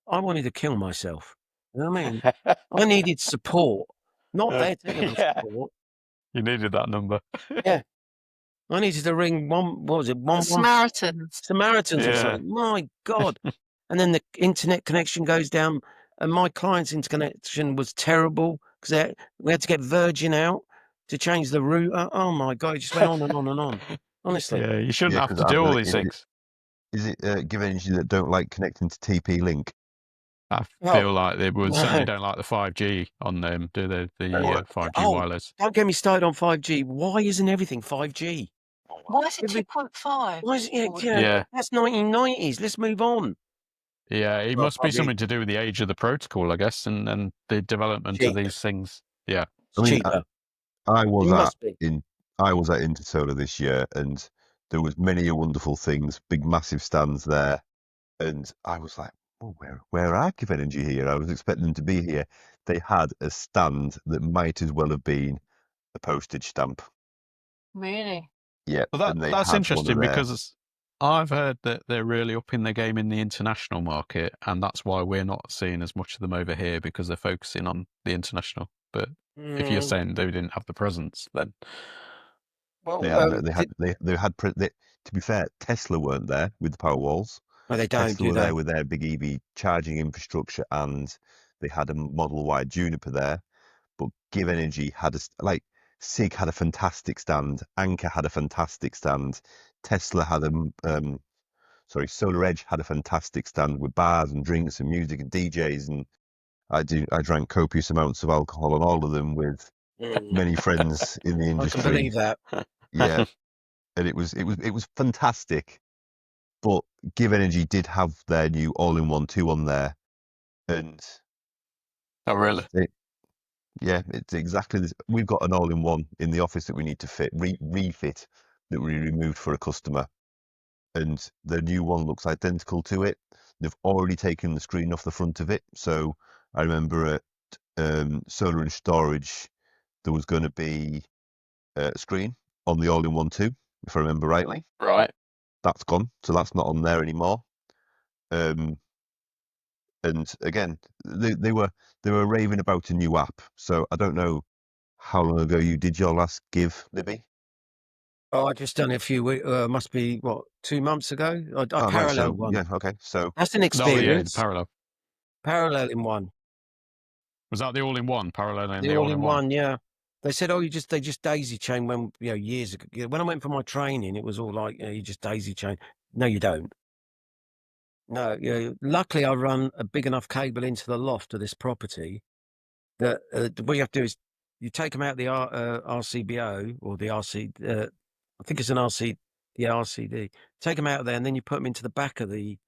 wanted to kill myself. You know what I mean? I needed support, not their technical support. You needed that number. Yeah. I needed to ring Samaritans. Samaritans or something. My God. And then the internet connection goes down, and my client's interconnection was terrible because we had to get Virgin out to change the router. Oh my God, it just went on and on and on. Honestly. Yeah, you shouldn't have to do all these things. Is it GivEnergy that don't like connecting to TP-Link? I feel like they would certainly don't like the 5G on them, do they? The 5G wireless. Don't get me started on 5G. Why isn't everything 5G? Why is it 2.5? Why is it? That's 1990s. Let's move on. Yeah, it must be something to do with the age of the protocol, I guess, and the development of these things. Yeah, I mean, I was at Intersolar this year, and there was many wonderful things, big massive stands there, and I was like, oh, where are GivEnergy here? I was expecting them to be here. They had a stand that might as well have been a postage stamp. Really? Yeah. Well, that's interesting because I've heard that they're really upping their game in the international market, and that's why we're not seeing as much of them over here, because they're focusing on the international. But if you're saying they didn't have the presence, then they had. To be fair, Tesla weren't there with the Powerwalls. Oh, they don't. Tesla were there with their big EV charging infrastructure, and they had a Model Y Juniper there. But GivEnergy had SIG had a fantastic stand. Anker had a fantastic stand. Tesla had Solar Edge had a fantastic stand with bars and drinks and music and DJs, and I drank copious amounts of alcohol on all of them with many friends in the industry. I can believe that. Yeah, and it was fantastic. But GivEnergy did have their new all-in-one 2 on there, and oh really? Yeah, it's exactly this. We've got an all-in-one in the office that we need to refit that we removed for a customer, and the new one looks identical to it. They've already taken the screen off the front of it. So I remember at Solar and Storage, there was going to be a screen on the all-in-one 2, if I remember rightly. Right. That's gone, so that's not on there anymore. And again, they were raving about a new app. So I don't know how long ago you did your last Give, Libby. Oh, I just done it a few weeks. Must be 2 months ago. I paralleled one. Yeah, okay. So that's an experience. Parallel in one. Was that the all-in-one? Paralleling the all-in-one? Yeah. They said, they just daisy chain when years ago. When I went for my training, it was all like you just daisy chain. No, you don't. No, luckily I run a big enough cable into the loft of this property that what you have to do is you take them out the RCBO or the RC. I think it's an RC. Yeah, RCD. Take them out of there, and then you put them into the back of the,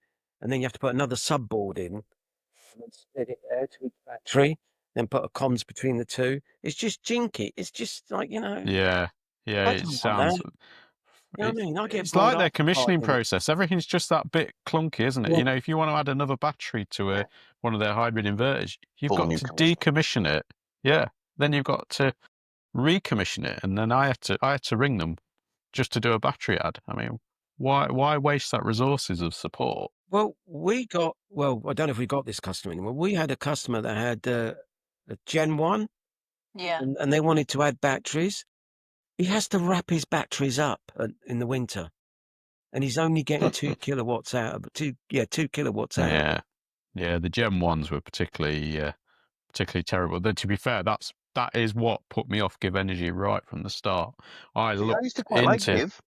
and then you have to put another subboard in, and then split it there to each battery. Then put a comms between the two. It's just jinky. It's just like, you know. Yeah, I it don't want sounds. that. You know what I mean? I get It's bored like their after commissioning 5 minutes. process. Everything's just that bit clunky, isn't it? Yeah. You know, if you want to add another battery to one of their hybrid inverters, you've Full got new to commission. decommission it. Yeah, then you've got to recommission it, and then I had to ring them just to do a battery add. I mean, why waste that resources of support? Well, I don't know if we got this customer anymore. We had a customer that had a Gen 1, Yeah. and they wanted to add batteries. He has to wrap his batteries up in the winter, and he's only getting 2 kilowatts out of 2 kilowatts out. Yeah, the Gen 1s were particularly terrible. Then, to be fair, that is what put me off GivEnergy right from the start. I used to quite like Give.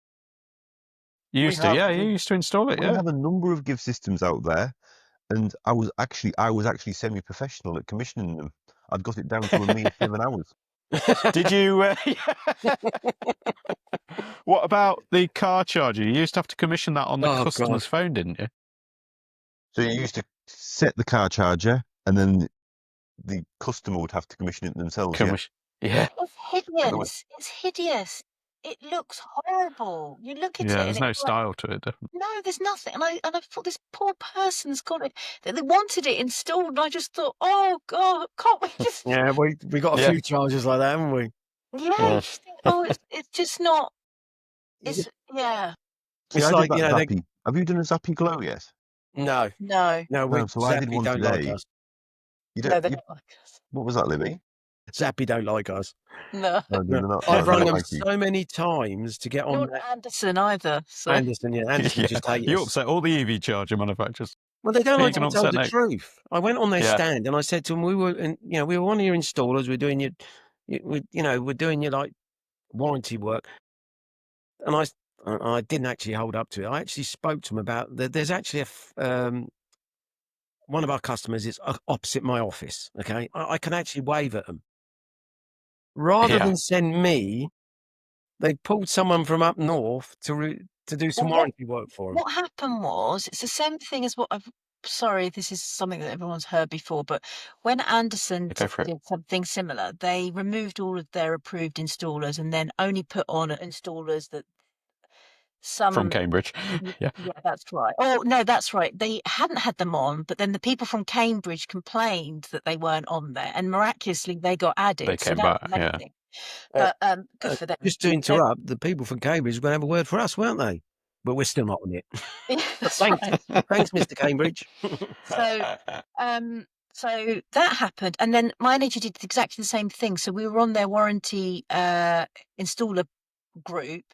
You used to install it. We have a number of Give systems out there, and I was actually semi-professional at commissioning them. I'd got it down to a mere 7 hours. Did you? What about the car charger? You used to have to commission that on the customer's phone, didn't you? So you used to set the car charger, and then the customer would have to commission it themselves. Yeah. It's hideous. It's hideous. It looks horrible. You look at it. Yeah, and there's no style to it, definitely. No, there's nothing. And I thought this poor person's got it. They wanted it installed, and I just thought, oh God, can't we just? Yeah, we got a few chargers like that, haven't we? Yeah. You just think, it's just not. It's yeah. It's like, you know, have you done a Zappi Glow yet? No. So I did one don't today. like us. No, they don't like us. What was that, Libby? Zappi don't like us. No. I've rung them so many times to get on. Not Anderson either. So. Anderson just hate You us. upset all the EV charger manufacturers. Well, they don't like to tell the truth. I went on their stand and I said to them, we were one of your installers. We're doing we're doing your like warranty work. And I didn't actually hold up to it. I actually spoke to them about there's actually one of our customers is opposite my office. Okay, I can actually wave at them. Rather than send me, they pulled someone from up north to do some warranty work for them. What happened was, it's the same thing as what sorry, this is something that everyone's heard before, but when Anderson did something similar, they removed all of their approved installers and then only put on installers that from Cambridge. Yeah, that's right. Oh, no, that's right. They hadn't had them on, but then the people from Cambridge complained that they weren't on there, and miraculously they got added. They came back, But good for them. Just to interrupt, the people from Cambridge were going to have a word for us, weren't they? But we're still not on it. Thanks, Mr. Cambridge. So that happened, and then My Energy did exactly the same thing. So we were on their warranty installer group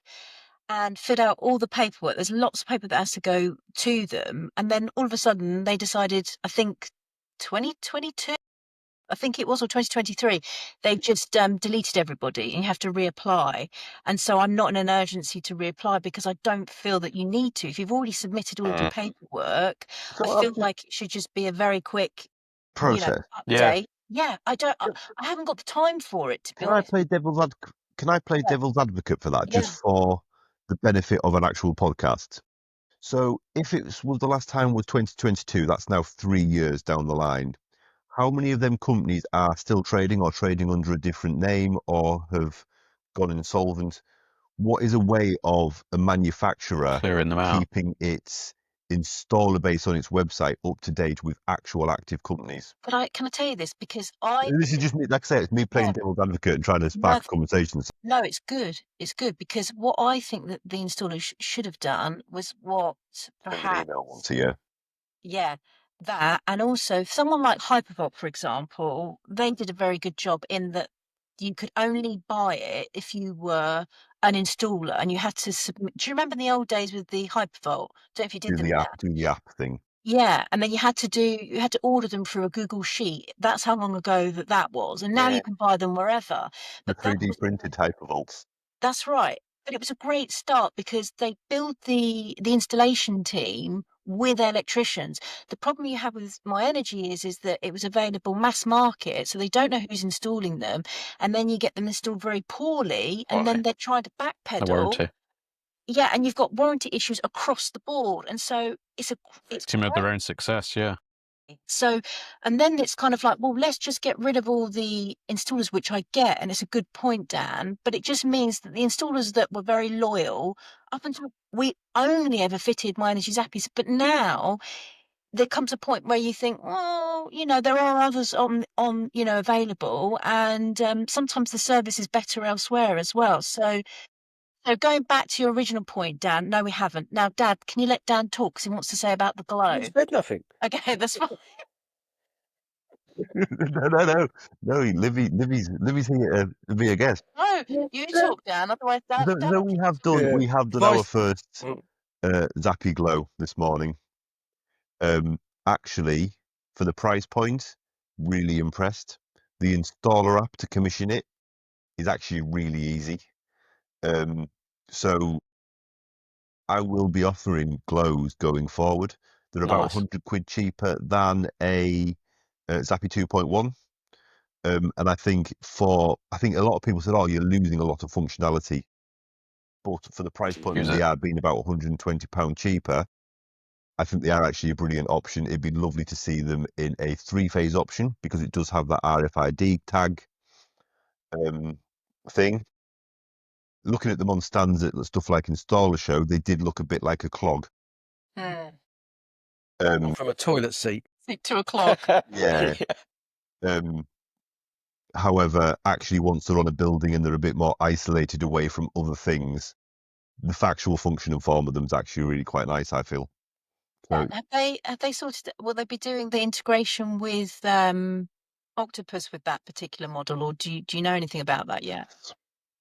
and filled out all the paperwork. There's lots of paper that has to go to them, and then all of a sudden they decided, I think 2022, I think it was, or 2023, they've just deleted everybody and you have to reapply. And so I'm not in an urgency to reapply because I don't feel that you need to. If you've already submitted all of your paperwork, I feel like it should just be a very quick process. Update. Yeah, I haven't got the time for it, to be honest. Can I play devil's advocate for that, just for the benefit of an actual podcast? So if it was the last time was 2022, that's now 3 years down the line. How many of them companies are still trading or trading under a different name or have gone insolvent? What is a way of a manufacturer clearing them out, keeping its installer base on its website up to date with actual active companies? But can I tell you this? Because this is just me, like I say, it's me playing devil's advocate and trying to spark conversations. No, it's good. It's good because what I think that the installer should have done was what perhaps. Yeah, that, and also someone like Hypervolt, for example, they did a very good job in that you could only buy it if you were an installer and you had to submit. Do you remember in the old days with the Hypervolt? Don't know if you did do the app thing. Yeah, and then you had to order them through a Google Sheet. That's how long ago that was, and now you can buy them wherever. But the 3D printed Hypervolts. That's right. But it was a great start because they built the installation team with electricians. The problem you have with My Energy is that it was available mass market, so they don't know who's installing them, and then you get them installed very poorly, and then they're trying to The backpedal. warranty. Yeah, and you've got warranty issues across the board, and so it's Victim of their own success, yeah. so, and then it's kind of like, well, let's just get rid of all the installers, which I get, and it's a good point, Dan, but it just means that the installers that were very loyal, up until we only ever fitted My Energy Zappies, but now there comes a point where you think, well, you know, there are others on you know, available, and sometimes the service is better elsewhere as well. So going back to your original point, Dan, no, we haven't. Now, Dad, can you let Dan talk because he wants to say about the glow? He's said nothing. Okay, that's fine. No. Libby's here to be a guest. No, you talk, Dan. Otherwise, Dan. No, we have done Yeah. we have done our first Zappi glow this morning. Actually, for the price point, really impressed. The installer app to commission it is actually really easy. So I will be offering glows going forward. They're about £100 cheaper than a Zappi 2.1. And I think a lot of people said, oh, you're losing a lot of functionality. But for the price point of the ad being about £120 cheaper, I think they are actually a brilliant option. It'd be lovely to see them in a 3-phase option because it does have that RFID tag thing. Looking at them on stands at stuff like Installer Show, they did look a bit like a clog. From a toilet seat. 2 o'clock. Yeah. However, actually, once they're on a building and they're a bit more isolated away from other things, the factual function and form of them is actually really quite nice, I feel. So, Have they sorted? Will they be doing the integration with Octopus with that particular model, or do you know anything about that yet?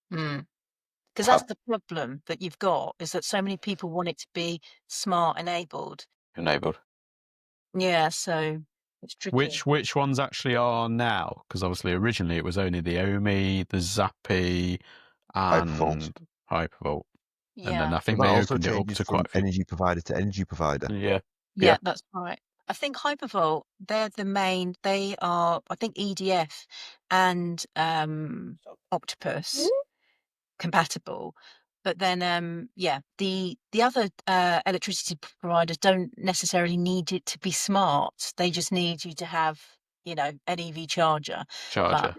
Because that's the problem that you've got, is that so many people want it to be smart enabled. Yeah, so it's tricky. Which ones actually are now? Because obviously originally it was only the Omi, the Zappi, and Hypervolt. Yeah. And then I think that they also opened it up changes to from quite a few. energy provider to energy provider. Yeah, that's right. I think Hypervolt, they're the main. They are, I think, EDF and Octopus compatible. But then, the other electricity providers don't necessarily need it to be smart. They just need you to have, you know, an EV charger. But,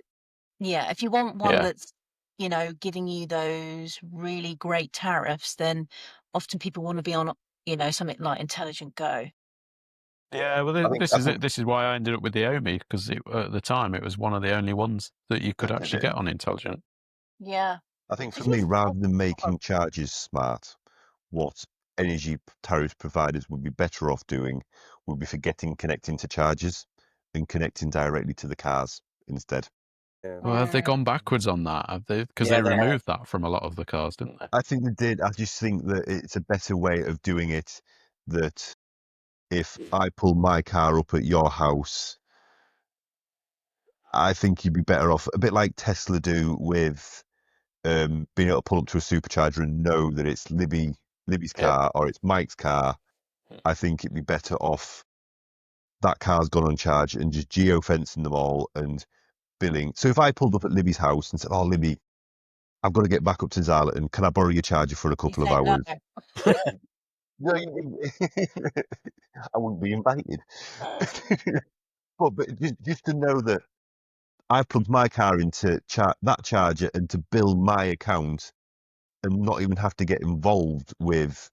yeah, if you want one that's, you know, giving you those really great tariffs, then often people want to be on, you know, something like Intelligent Go. Yeah, well, this is it. This is why I ended up with the Omi, because at the time it was one of the only ones that you could actually get on Intelligent. Yeah. I think for me, rather than making charges smart, what energy tariff providers would be better off doing would be connecting to chargers and connecting directly to the cars instead. Well, have they gone backwards on that? Have they? Because they removed that from a lot of the cars, didn't they? I think they did. I just think that it's a better way of doing it, that if I pull my car up at your house, I think you'd be better off, a bit like Tesla do with being able to pull up to a supercharger and know that it's Libby's car or it's Mike's car. I think it'd be better off that car's gone on charge and just geo-fencing them all and billing. So if I pulled up at Libby's house and said, oh, Libby, I've got to get back up to Zarlton, can I borrow your charger for a couple of hours? No, I wouldn't be invited. but just to know that I plugged my car into that charger and to bill my account and not even have to get involved with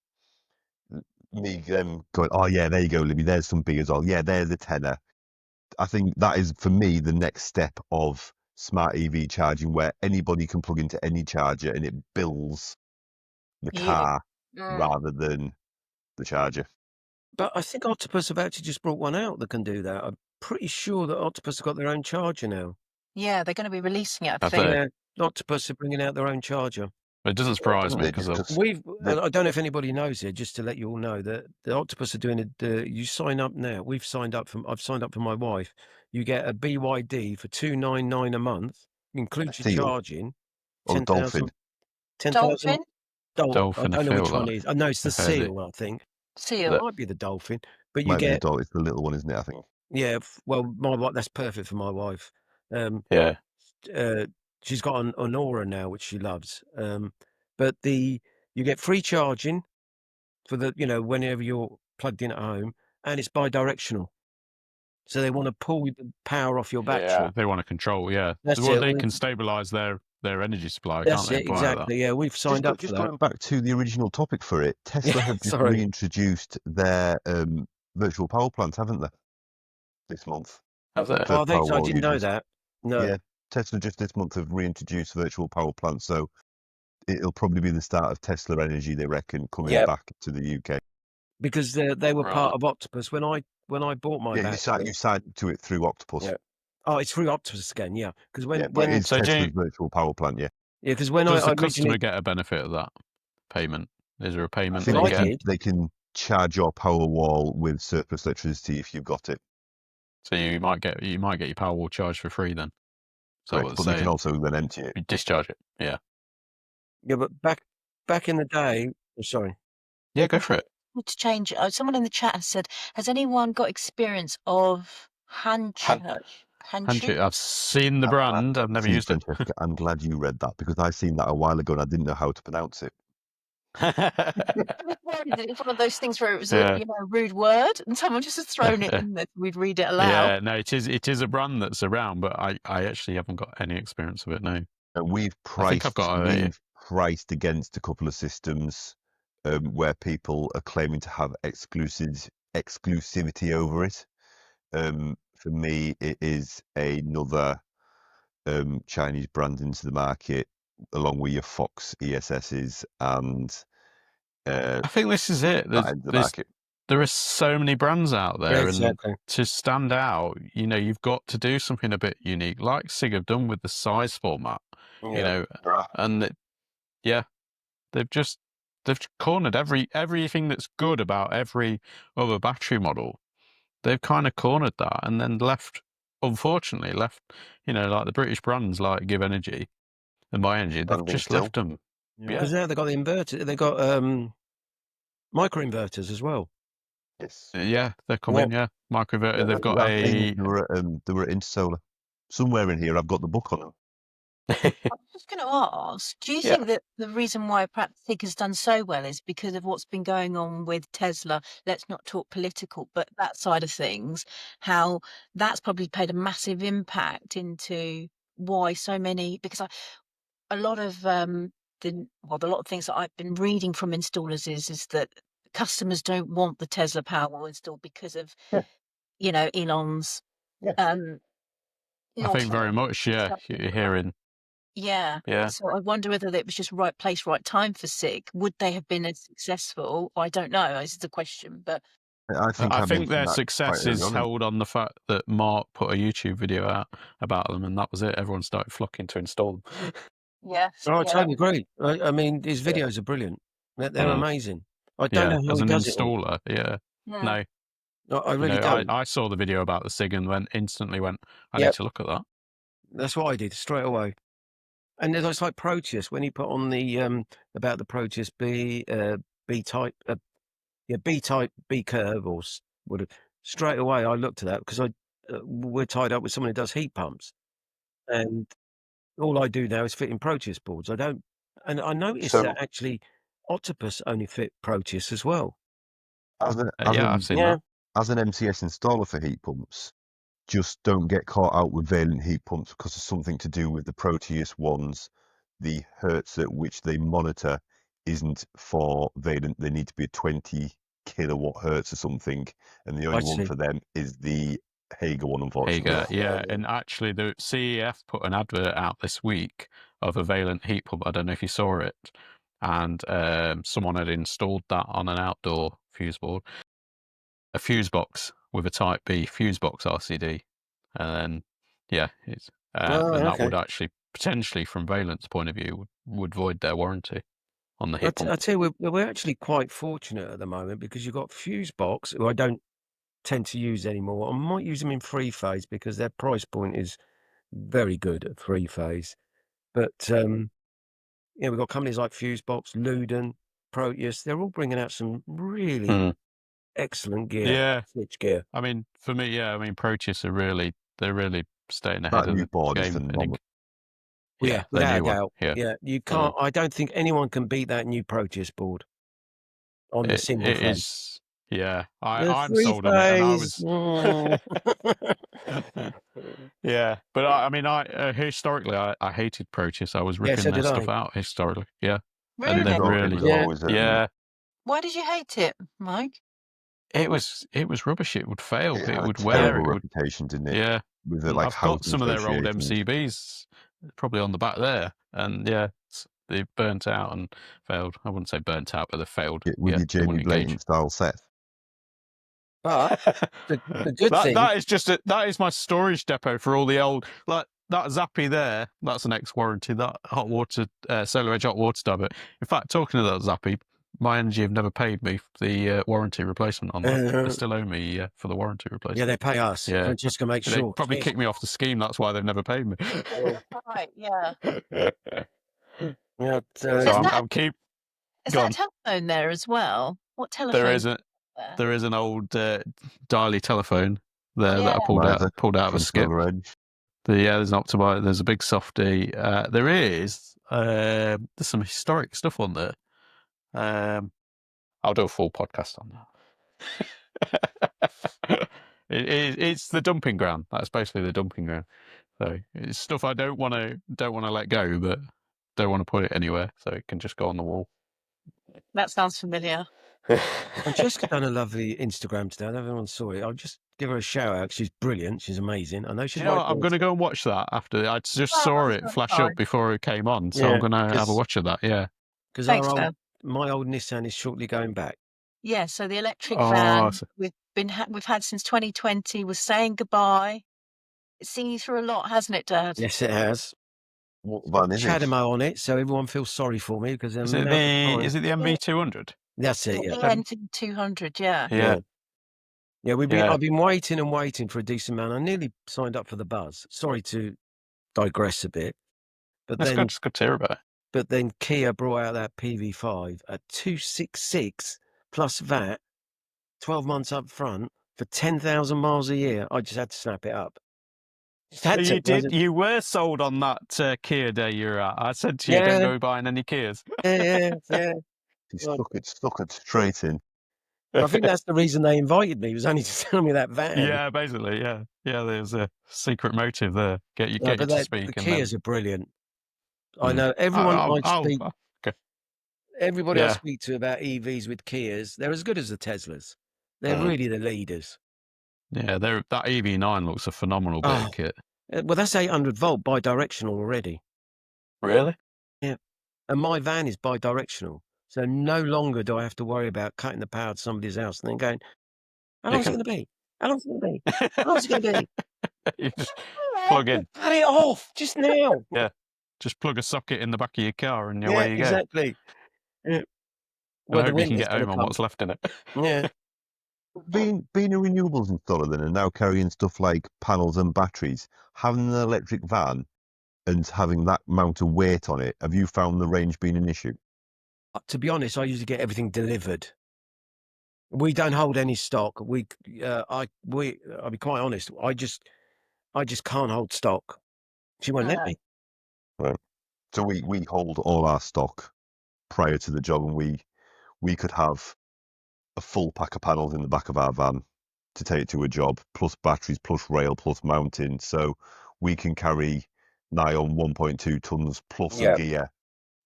them going, oh yeah, there you go, Libby, there's some beers. Oh yeah, there's a tenner. I think that is, for me, the next step of smart EV charging, where anybody can plug into any charger and it bills the car rather than the charger. But I think Octopus have actually just brought one out that can do that. I'm pretty sure that Octopus have got their own charger now. Yeah, they're going to be releasing it, I Have think. they? Yeah, Octopus are bringing out their own charger. It doesn't surprise me because I don't know if anybody knows it. Just to let you all know that the Octopus are doing it. You sign up now. I've signed up for my wife. You get a BYD for $299 a month, includes your charging. Or Dolphin. 10,000. Dolphin? Dolphin, I don't know which one like. it is. I know it's the Seal, I think. Seal. It might be the dolphin, but you Might be the get dolphin. It's the little one, isn't it? I think. yeah. Well, my wife, that's perfect for my wife. Yeah. She's got an Aura now, which she loves. But you get free charging for whenever you're plugged in at home, and it's bi-directional. So they want to pull the power off your battery. Yeah, they want to control. Yeah, That's well, it. they can stabilize their energy supply, That's can't they? it, exactly. Yeah, we've signed up for Just that. going back to the original topic for it, Tesla have just Sorry. reintroduced their virtual power plant, haven't they? This month. Have they? Oh, I Powerwall didn't know users. that. No. Yeah, Tesla just this month have reintroduced virtual power plants, so it'll probably be the start of Tesla Energy, they reckon, coming Yep. back to the UK. Because they were part Right. of Octopus when I bought my Yeah, battery. you signed to it through Octopus. Yeah. Oh, it's through Octopus again, yeah. Because when it's So Tesla's virtual power plant, yeah. yeah, because when does I the customer originally get a benefit of that payment? Is there a payment I they think get? they can charge your Powerwall with surplus electricity if you've got it. So you might get your Powerwall charged for free then. Correct, but they can also then empty it. You discharge it. Yeah. Yeah, but back in the day, sorry. Yeah, go for it. To change, someone in the chat has said, has anyone got experience of Hanchu? I've seen the brand. I've never used it. Francesca, I'm glad you read that because I seen that a while ago and I didn't know how to pronounce it. It's one of those things where it was a rude word and someone just has thrown it in there. We'd read it aloud. Yeah, no, it is a brand that's around, but I actually haven't got any experience of it. No. We've priced against a couple of systems where people are claiming to have exclusivity over it. For me, it is another Chinese brand into the market, along with your Fox ESSs and. I think this is it. There are so many brands out there, and to stand out, you've got to do something a bit unique, like SIG have done with the size format. And they've cornered everything that's good about every other battery model. They've kind of cornered that, and then unfortunately left, like the British brands like GivEnergy and BuyEnergy, they've just left them. Because now they've got the inverter, they've got microinverters as well. Yes. Yeah, they're coming. Yeah, microinverter. They've got they were at Intersolar. Somewhere in here, I've got the book on them. I was just going to ask, do you think that the reason why perhaps SIG has done so well is because of what's been going on with Tesla? Let's not talk political, but that side of things, how that's probably played a massive impact into why so many, because a lot of the things that I've been reading from installers is that customers don't want the Tesla Powerwall installed because of, Elon's. I think very much, you're hearing. Yeah. So I wonder whether it was just right place, right time for SIG. Would they have been as successful? I don't know. This is the question, but I think their success is held on the fact that Mark put a YouTube video out about them, and that was it. Everyone started flocking to install them. Yes. I totally agree. I mean, his videos are brilliant. They're amazing. I don't know how as he an does installer. No. I really don't. I saw the video about the SIG and instantly went, I need to look at that. That's what I did straight away. And it's like Proteus when he put on the about the Proteus B type B curve or whatever. Straight away I looked at that because we're tied up with someone who does heat pumps, and all I do now is fit in Proteus boards. I don't, and I noticed that actually Octopus only fit Proteus as well. I've seen that. As an MCS installer for heat pumps, just don't get caught out with Valent heat pumps because of something to do with the Proteus ones. The hertz at which they monitor isn't for Valent. They need to be 20 kilowatt hertz or something, and the only one for them is the Hager one, unfortunately. And actually the CEF put an advert out this week of a Valent heat pump. I don't know if you saw it, and someone had installed that on an outdoor fuse board, a fuse box with a Type B fuse box RCD, and then and that would actually potentially, from Valent's point of view, would void their warranty on the heat pump. I tell you, we're actually quite fortunate at the moment because you've got Fusebox, who I don't tend to use anymore. I might use them in 3-phase because their price point is very good at 3-phase. But we've got companies like Fusebox, Luden, Proteus. They're all bringing out some really excellent gear. Yeah. Switch gear. I mean, for me, yeah. I mean, Proteus they're really staying ahead That of new the board is game. phenomenal. Yeah, the without a new one. doubt. Yeah. You can't. I don't think anyone can beat that new Proteus board on the single It phase. is. Yeah, The I'm sold on it, and I was. Mm. Yeah, but I mean, historically, I hated Proteus. I was ripping so their did stuff I. out historically. Yeah, Really? and they've really. It was always Yeah. Why did you hate it, Mike? It was rubbish. It would fail. It It had would a wear. terrible It would. reputation, didn't it? Yeah. With it, like I've got some of their old associations. MCBs probably on the back there, and yeah, they burnt out and failed. I wouldn't say burnt out, but they failed. With your Jamie Blatant style set. But the good thing that is my storage depot for all the old, like that Zappi there. That's an ex-warranty. That hot water solar edge hot water stubber. In fact, talking of that Zappi, My Energy have never paid me for the warranty replacement on that. They still owe me for the warranty replacement. Yeah, they pay us. Yeah, Francesca makes they sure. probably kicked me off the scheme. That's why they've never paid me. Right, yeah. Yeah, So I'm keep. Is that a telephone there as well? What telephone? There is an old dialy telephone there that I pulled out of a skip. There's an Optimizer. There's a big softy. There is there's some historic stuff on there. I'll do a full podcast on that. It's the dumping ground. That's basically the dumping ground. So it's stuff I don't want to let go, but don't want to put it anywhere, so it can just go on the wall. That sounds familiar. Francesca done a lovely Instagram today. Everyone saw it. I'll just give her a shout out. She's brilliant. She's amazing. I know she's. I'm going to go and watch that after. I just saw it flash up before it came on, so I'm going to have a watch of that. Yeah, because my old Nissan is shortly going back. Yeah, so the electric van we've had since 2020 was saying goodbye. It's seen you through a lot, hasn't it, Dad? Yes, it has. What van is it? Chademo on it, so everyone feels sorry for me because is it the MV200? That's it. Yeah, the NT200. Yeah. I've been waiting and waiting for a decent amount. I nearly signed up for the Buzz. Sorry to digress a bit, but that's good. It's good to hear about it. But then Kia brought out that PV5 at 266 plus VAT, 12 months up front for 10,000 miles a year. I just had to snap it up. You were sold on that Kia day you're at. I said to you, don't go buying any Kias. Yeah. He stuck it straight in. I think that's the reason they invited me, was only to sell me that van. Yeah, basically, yeah. There's a secret motive there. Get you to speak. The Kias are brilliant. I know everyone everybody I speak to about EVs with Kias, they're as good as the Teslas. They're really the leaders. Yeah, that EV9 looks a phenomenal bit of kit. Well, that's 800 volt bi-directional already. Really? Yeah. And my van is bi-directional. So no longer do I have to worry about cutting the power to somebody's house and then going, how long is it going to be? How long is it going to be? How long is it going to be? You just plug in. Cut it off just now. Yeah. Just plug a socket in the back of your car and away you go. Exactly. Yeah. Well, I hope you can get home on what's left in it. Yeah. Being a renewables installer then, and now carrying stuff like panels and batteries, having an electric van and having that amount of weight on it, have you found the range being an issue? To be honest, I usually get everything delivered. We don't hold any stock. I'll be quite honest. I just can't hold stock. She won't let me. Right. So we hold all our stock prior to the job, and we could have a full pack of panels in the back of our van to take to a job, plus batteries, plus rail, plus mounting. So we can carry nigh on 1.2 tons plus a gear.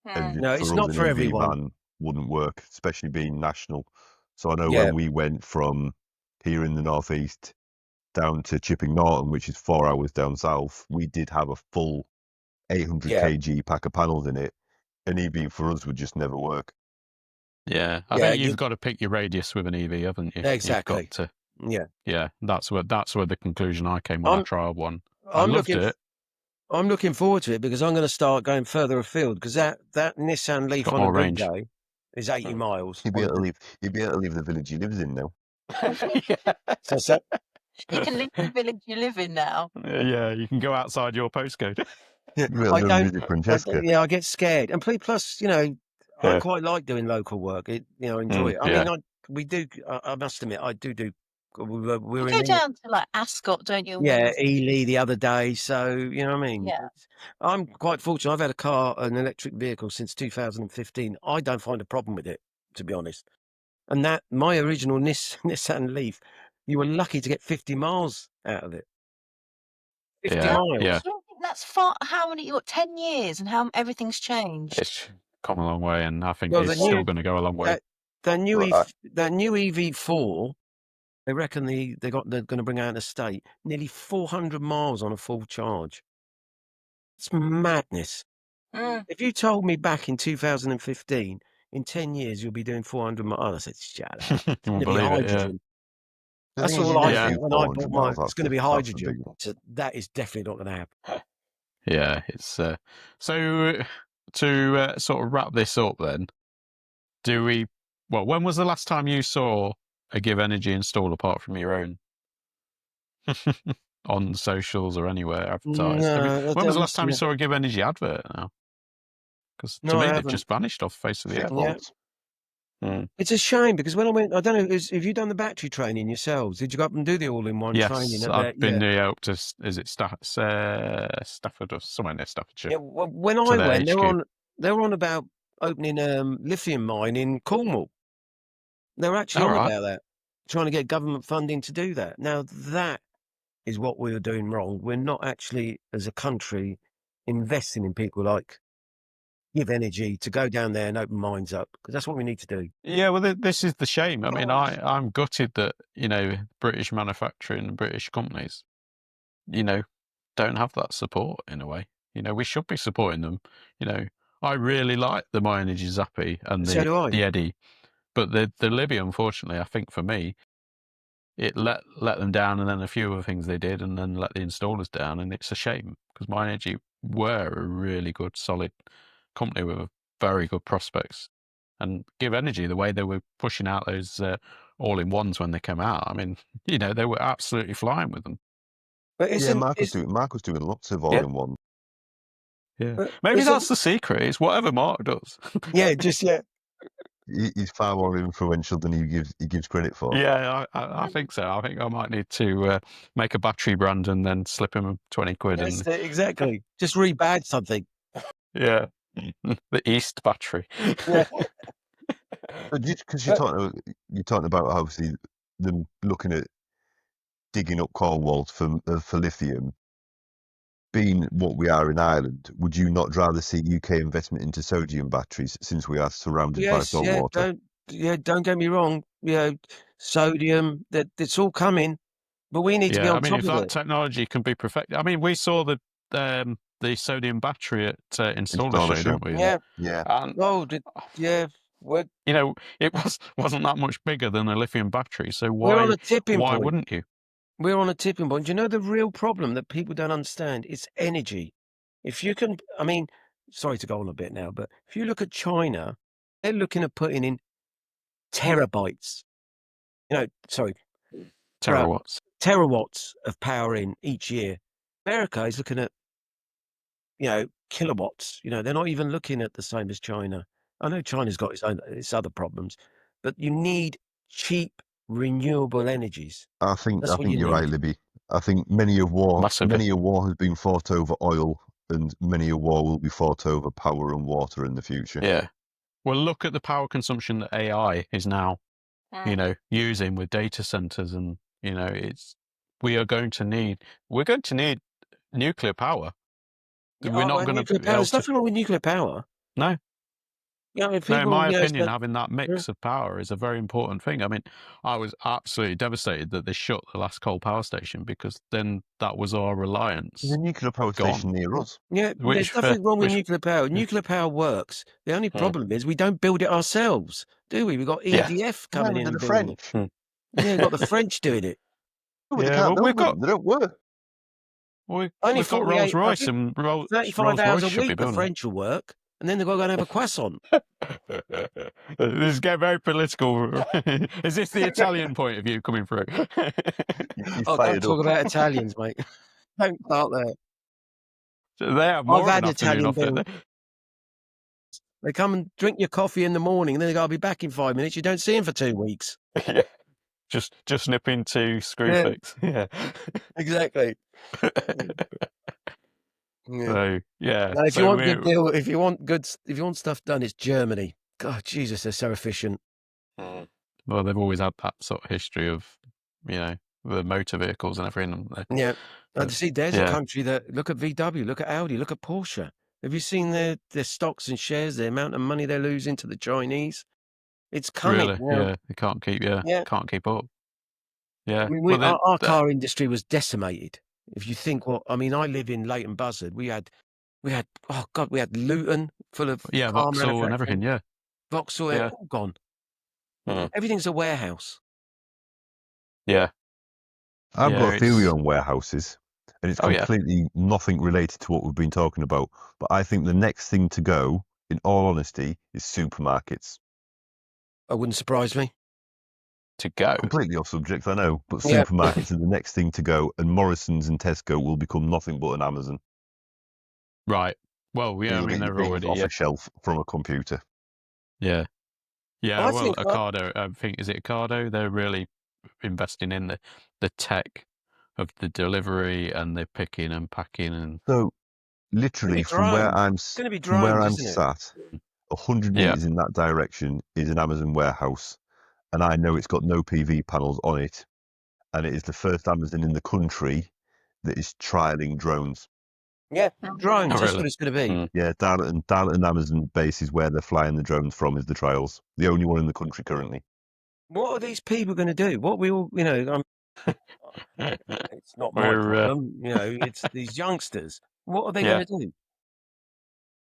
And no, it's not for everyone. Van wouldn't work, especially being national. So I know when we went from here in the northeast down to Chipping Norton, which is 4 hours down south, we did have a full 800 kg pack of panels in it. An EV for us would just never work. Yeah, I think you've got to pick your radius with an EV, haven't you? Exactly. You've got to, yeah. That's where the conclusion I came when I trialed one. I loved it. I'm looking forward to it because I'm going to start going further afield because that Nissan Leaf on a good day is 80 miles. You'd be able to leave the village you live in now. So you can leave the village you live in now. Yeah, you can go outside your postcode. I get scared, and plus, I quite like doing local work. Enjoy it. I mean, we do. I must admit, I do. We're You in go down to like Ascot, don't you? yeah, Ely the other day. So you know what I mean. Yeah. I'm quite fortunate. I've had an electric vehicle since 2015. I don't find a problem with it, to be honest. And that my original Nissan Leaf, you were lucky to get 50 miles out of it. 50 Yeah, miles. yeah. I don't think that's far. How many? What, 10 years, and how everything's changed. It's come a long way, and I think Well, it's still going to go a long way. That new Well, EV4, they reckon they're going to bring out in a state nearly 400 miles on a full charge. It's madness. If you told me back in 2015, in 10 years you'll be doing 400 miles, I said, shut up. You It's won't going to be believe it, yeah. hydrogen. the That's thing is, all you I never thought do when I 400 bought mine. miles. It's going to be That's the hydrogen. big one. So that is definitely not going to happen. Yeah, it's so to sort of wrap this up then. When was the last time you saw a GivEnergy install apart from your own on socials or anywhere advertised? When was the last time you saw a GivEnergy advert now? Because to me, they've just vanished off the face of the earth. 6 months. It's a shame because when I went, I don't know, have you done the battery training yourselves? Did you go up and do the all-in-one training? Yes, I've been up to, is it Stafford or somewhere near Staffordshire? Yeah, well, when I went, they were on about opening a lithium mine in Cornwall. They were actually on about that, trying to get government funding to do that. Now, that is what we were doing wrong. We're not actually, as a country, investing in people like GivEnergy to go down there and open mines up, because that's what we need to do. Yeah, well, this is the shame. I mean, I'm gutted that, British manufacturing, British companies, don't have that support in a way. We should be supporting them. I really like the My Energy Zappi and the Eddy, but the Libby, unfortunately, I think for me, it let them down, and then a few other things they did, and then let the installers down, and it's a shame because My Energy were a really good, solid company with very good prospects. And GivEnergy, the way they were pushing out those all-in-ones when they came out, I mean, they were absolutely flying with them. But Mark was doing lots of all-in-one. Yeah, maybe that's the secret. It's whatever Mark does. He's far more influential than he gives credit for. Yeah, I think so. I think I might need to make a battery brand and then slip him 20 quid. Yes, exactly. Just rebadge something. Yeah, the East battery. Yeah. But because you're talking about obviously them looking at digging up coal walls for lithium. Being what we are in Ireland, would you not rather see UK investment into sodium batteries since we are surrounded by salt water? Don't get me wrong. Sodium, it's all coming, but we need to be on top of it. If that technology can be perfected, I mean, we saw the sodium battery at Installer Show, didn't we? Yeah. It wasn't that much bigger than a lithium battery, so why wouldn't you? We're on a tipping point. You know, the real problem that people don't understand is energy. If you can, I mean, sorry to go on a bit now, but if you look at China, they're looking at putting in terabytes, terawatts of power in each year. America is looking at, kilowatts. They're not even looking at the same as China. I know China's got its other problems, but you need cheap, renewable energies. I think you're right, Libby. I think many a war has been fought over oil, and many a war will be fought over power and water in the future. Yeah. Well, look at the power consumption that AI is now, using with data centers, and we're going to need nuclear power. We're not going to. There's nothing wrong with nuclear power. No. No, in my opinion, having that mix of power is a very important thing. I mean, I was absolutely devastated that they shut the last coal power station, because then that was our reliance. There's a nuclear power station near us. Yeah, there's nothing wrong with nuclear power. Nuclear power works. The only problem is we don't build it ourselves, do we? We've got EDF coming in. The French. Yeah, we've got the French doing it. They don't work. We've got Rolls-Royce, and 35 hours a week the French will work. And then they've got to go and have a croissant. This is getting very political. Is this the Italian point of view coming through? Don't talk about Italians, mate. Don't start there. They have more of an afternoon off it. They come and drink your coffee in the morning, and then they go, "I'll be back in 5 minutes." You don't see them for 2 weeks. Yeah. Just nip into Screwfix. Yeah. Exactly. Yeah. So yeah. Now, if so you want good deal, if you want stuff done, it's Germany. God, Jesus, they're so efficient. Well, they've always had that sort of history of, the motor vehicles and everything. Yeah. And see, there's a Yeah. country that, look at VW, look at Audi, look at Porsche. Have you seen their stocks and shares, the amount of money they're losing to the Chinese? It's coming. Really? You know? Yeah. They can't keep. Can't keep up. Yeah. I mean, well, our car industry was decimated. If you think, I live in Leighton Buzzard. We had, oh God, we had Luton full of car Vauxhall and everything. Yeah. Vauxhall, all gone. Everything's a warehouse. Yeah. I've got a theory on warehouses, and it's completely nothing related to what we've been talking about. But I think the next thing to go, in all honesty, is supermarkets. That wouldn't surprise me. To go. Completely off subject, I know, but supermarkets are the next thing to go, and Morrison's and Tesco will become nothing but an Amazon. Right. Well, yeah, they're already off a shelf from a computer. Yeah. Yeah, well, Ocado, I think, is it Ocado? They're really investing in the tech of the delivery and the picking and packing. And so, literally, from where I'm sat, 100 meters in that direction is an Amazon warehouse, and I know it's got no PV panels on it, and it is the first Amazon in the country that is trialing drones. Yeah, drones. That's what it's going to be. Yeah, Darlington Amazon base is where they're flying the drones from. Is the trials the only one in the country currently? What are these people going to do? What we all, it's not my problem. It's these youngsters. What are they going to do?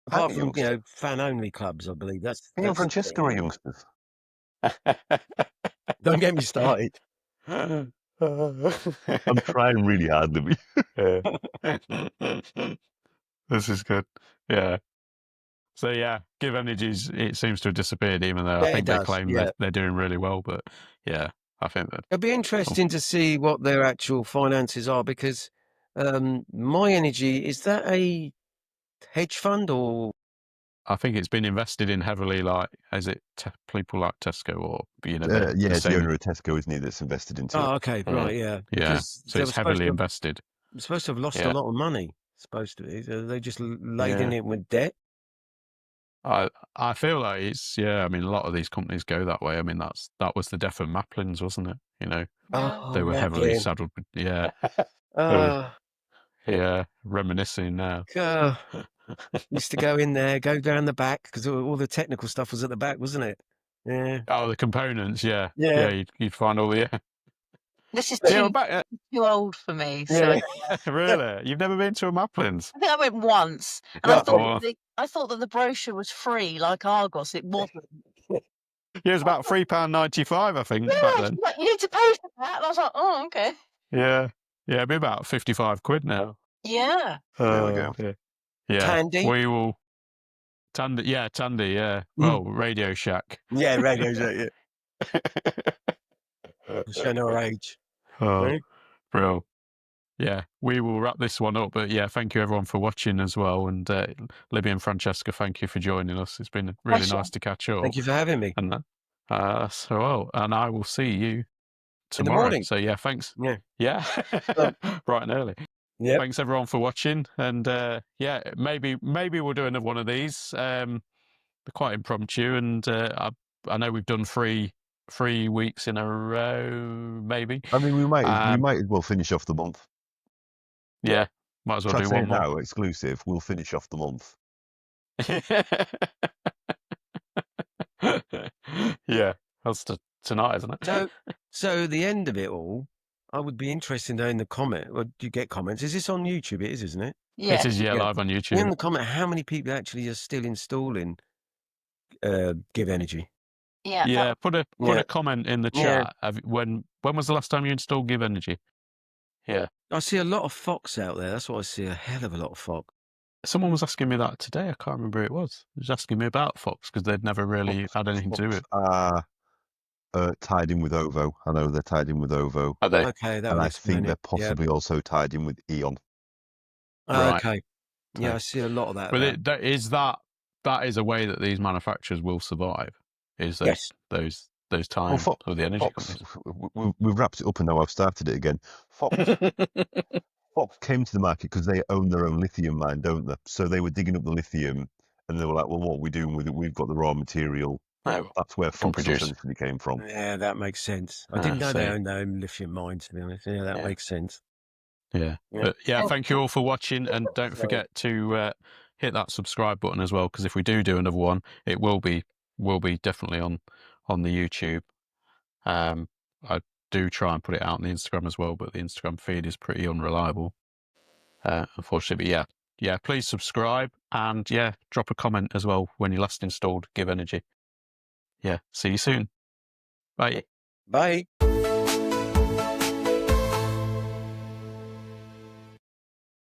Apart from fan only clubs, I believe that's. Libby and Francesca are youngsters. Don't get me started. I'm trying really hard, Libby. This is good. Yeah. So GivEnergy, it seems to have disappeared, even though I think they claim they're doing really well. But I think that it'd be interesting to see what their actual finances are, because My Energy, is that a hedge fund or? I think it's been invested in heavily. Like, is it people like Tesco or it's the owner of Tesco, isn't he? That's invested into it. Oh, okay, right, yeah. Because so it's heavily invested. It's supposed to have lost a lot of money. Supposed to be. They just laden it with debt. I feel like it's a lot of these companies go that way. I mean, that was the death of Maplins, wasn't it? They were heavily saddled with reminiscing now. Used to go in there, go down the back, because all the technical stuff was at the back, wasn't it? Yeah. Oh, the components, yeah. You'd find all the. This is too old for me. So. Really? You've never been to a Maplins? I think I went once, and I thought that the brochure was free, like Argos. It wasn't. It was about £3.95, I think, back then. Like, you need to pay for that. And I was like, oh, okay. Yeah, it'd be about £55 now. Yeah. There we go. Yeah. Tandy? We will. Tandy, yeah. Well, Radio Shack. Yeah, Radio Shack, showing our age. Oh, bro. Yeah, we will wrap this one up. But thank you everyone for watching as well. And Libby and Francesca, thank you for joining us. It's been really nice to catch up. Thank you for having me. And and I will see you tomorrow. In the morning. So thanks. Yeah. Bright and early. Yeah. Thanks everyone for watching. And maybe we'll do another one of these. They're quite impromptu, and I know we've done three weeks in a row, maybe. I mean, we might as well finish off the month. Yeah, might as well do one more. Now, exclusive. We'll finish off the month. Yeah, that's tonight, isn't it? So the end of it all, I would be interested in the comment. Well, do you get comments? Is this on YouTube? It is, isn't it? Yeah. It is, live on YouTube. In the comment, how many people actually are still installing GivEnergy? Yeah. Yeah, put a comment in the chat. When was the last time you installed GivEnergy? Yeah. I see a lot of Fox out there. That's what I see, a hell of a lot of Fox. Someone was asking me that today. I can't remember who it was. He was asking me about Fox because they'd never really had anything to do with it. Tied in with OVO. I know they're tied in with OVO. Are they? Okay, and I think they're possibly also tied in with Eon. Right. Okay. Yeah, I see a lot of that. But is that that is a way that these manufacturers will survive. Is those times of the energy companies. We've wrapped it up and now I've started it again. Fox came to the market because they own their own lithium mine, don't they? So they were digging up the lithium and they were like, well, what are we doing with it? We've got the raw material. That's where Fox essentially came from. Yeah, that makes sense. I didn't know they owned their own lithium mine, to be honest. Yeah, that makes sense. Yeah. But thank you all for watching, and don't forget to hit that subscribe button as well, because if we do another one, it will be definitely on the YouTube. I do try and put it out on the Instagram as well, but the Instagram feed is pretty unreliable, unfortunately. But yeah, please subscribe, and drop a comment as well when you last installed GivEnergy. Yeah, see you soon. Bye. Bye.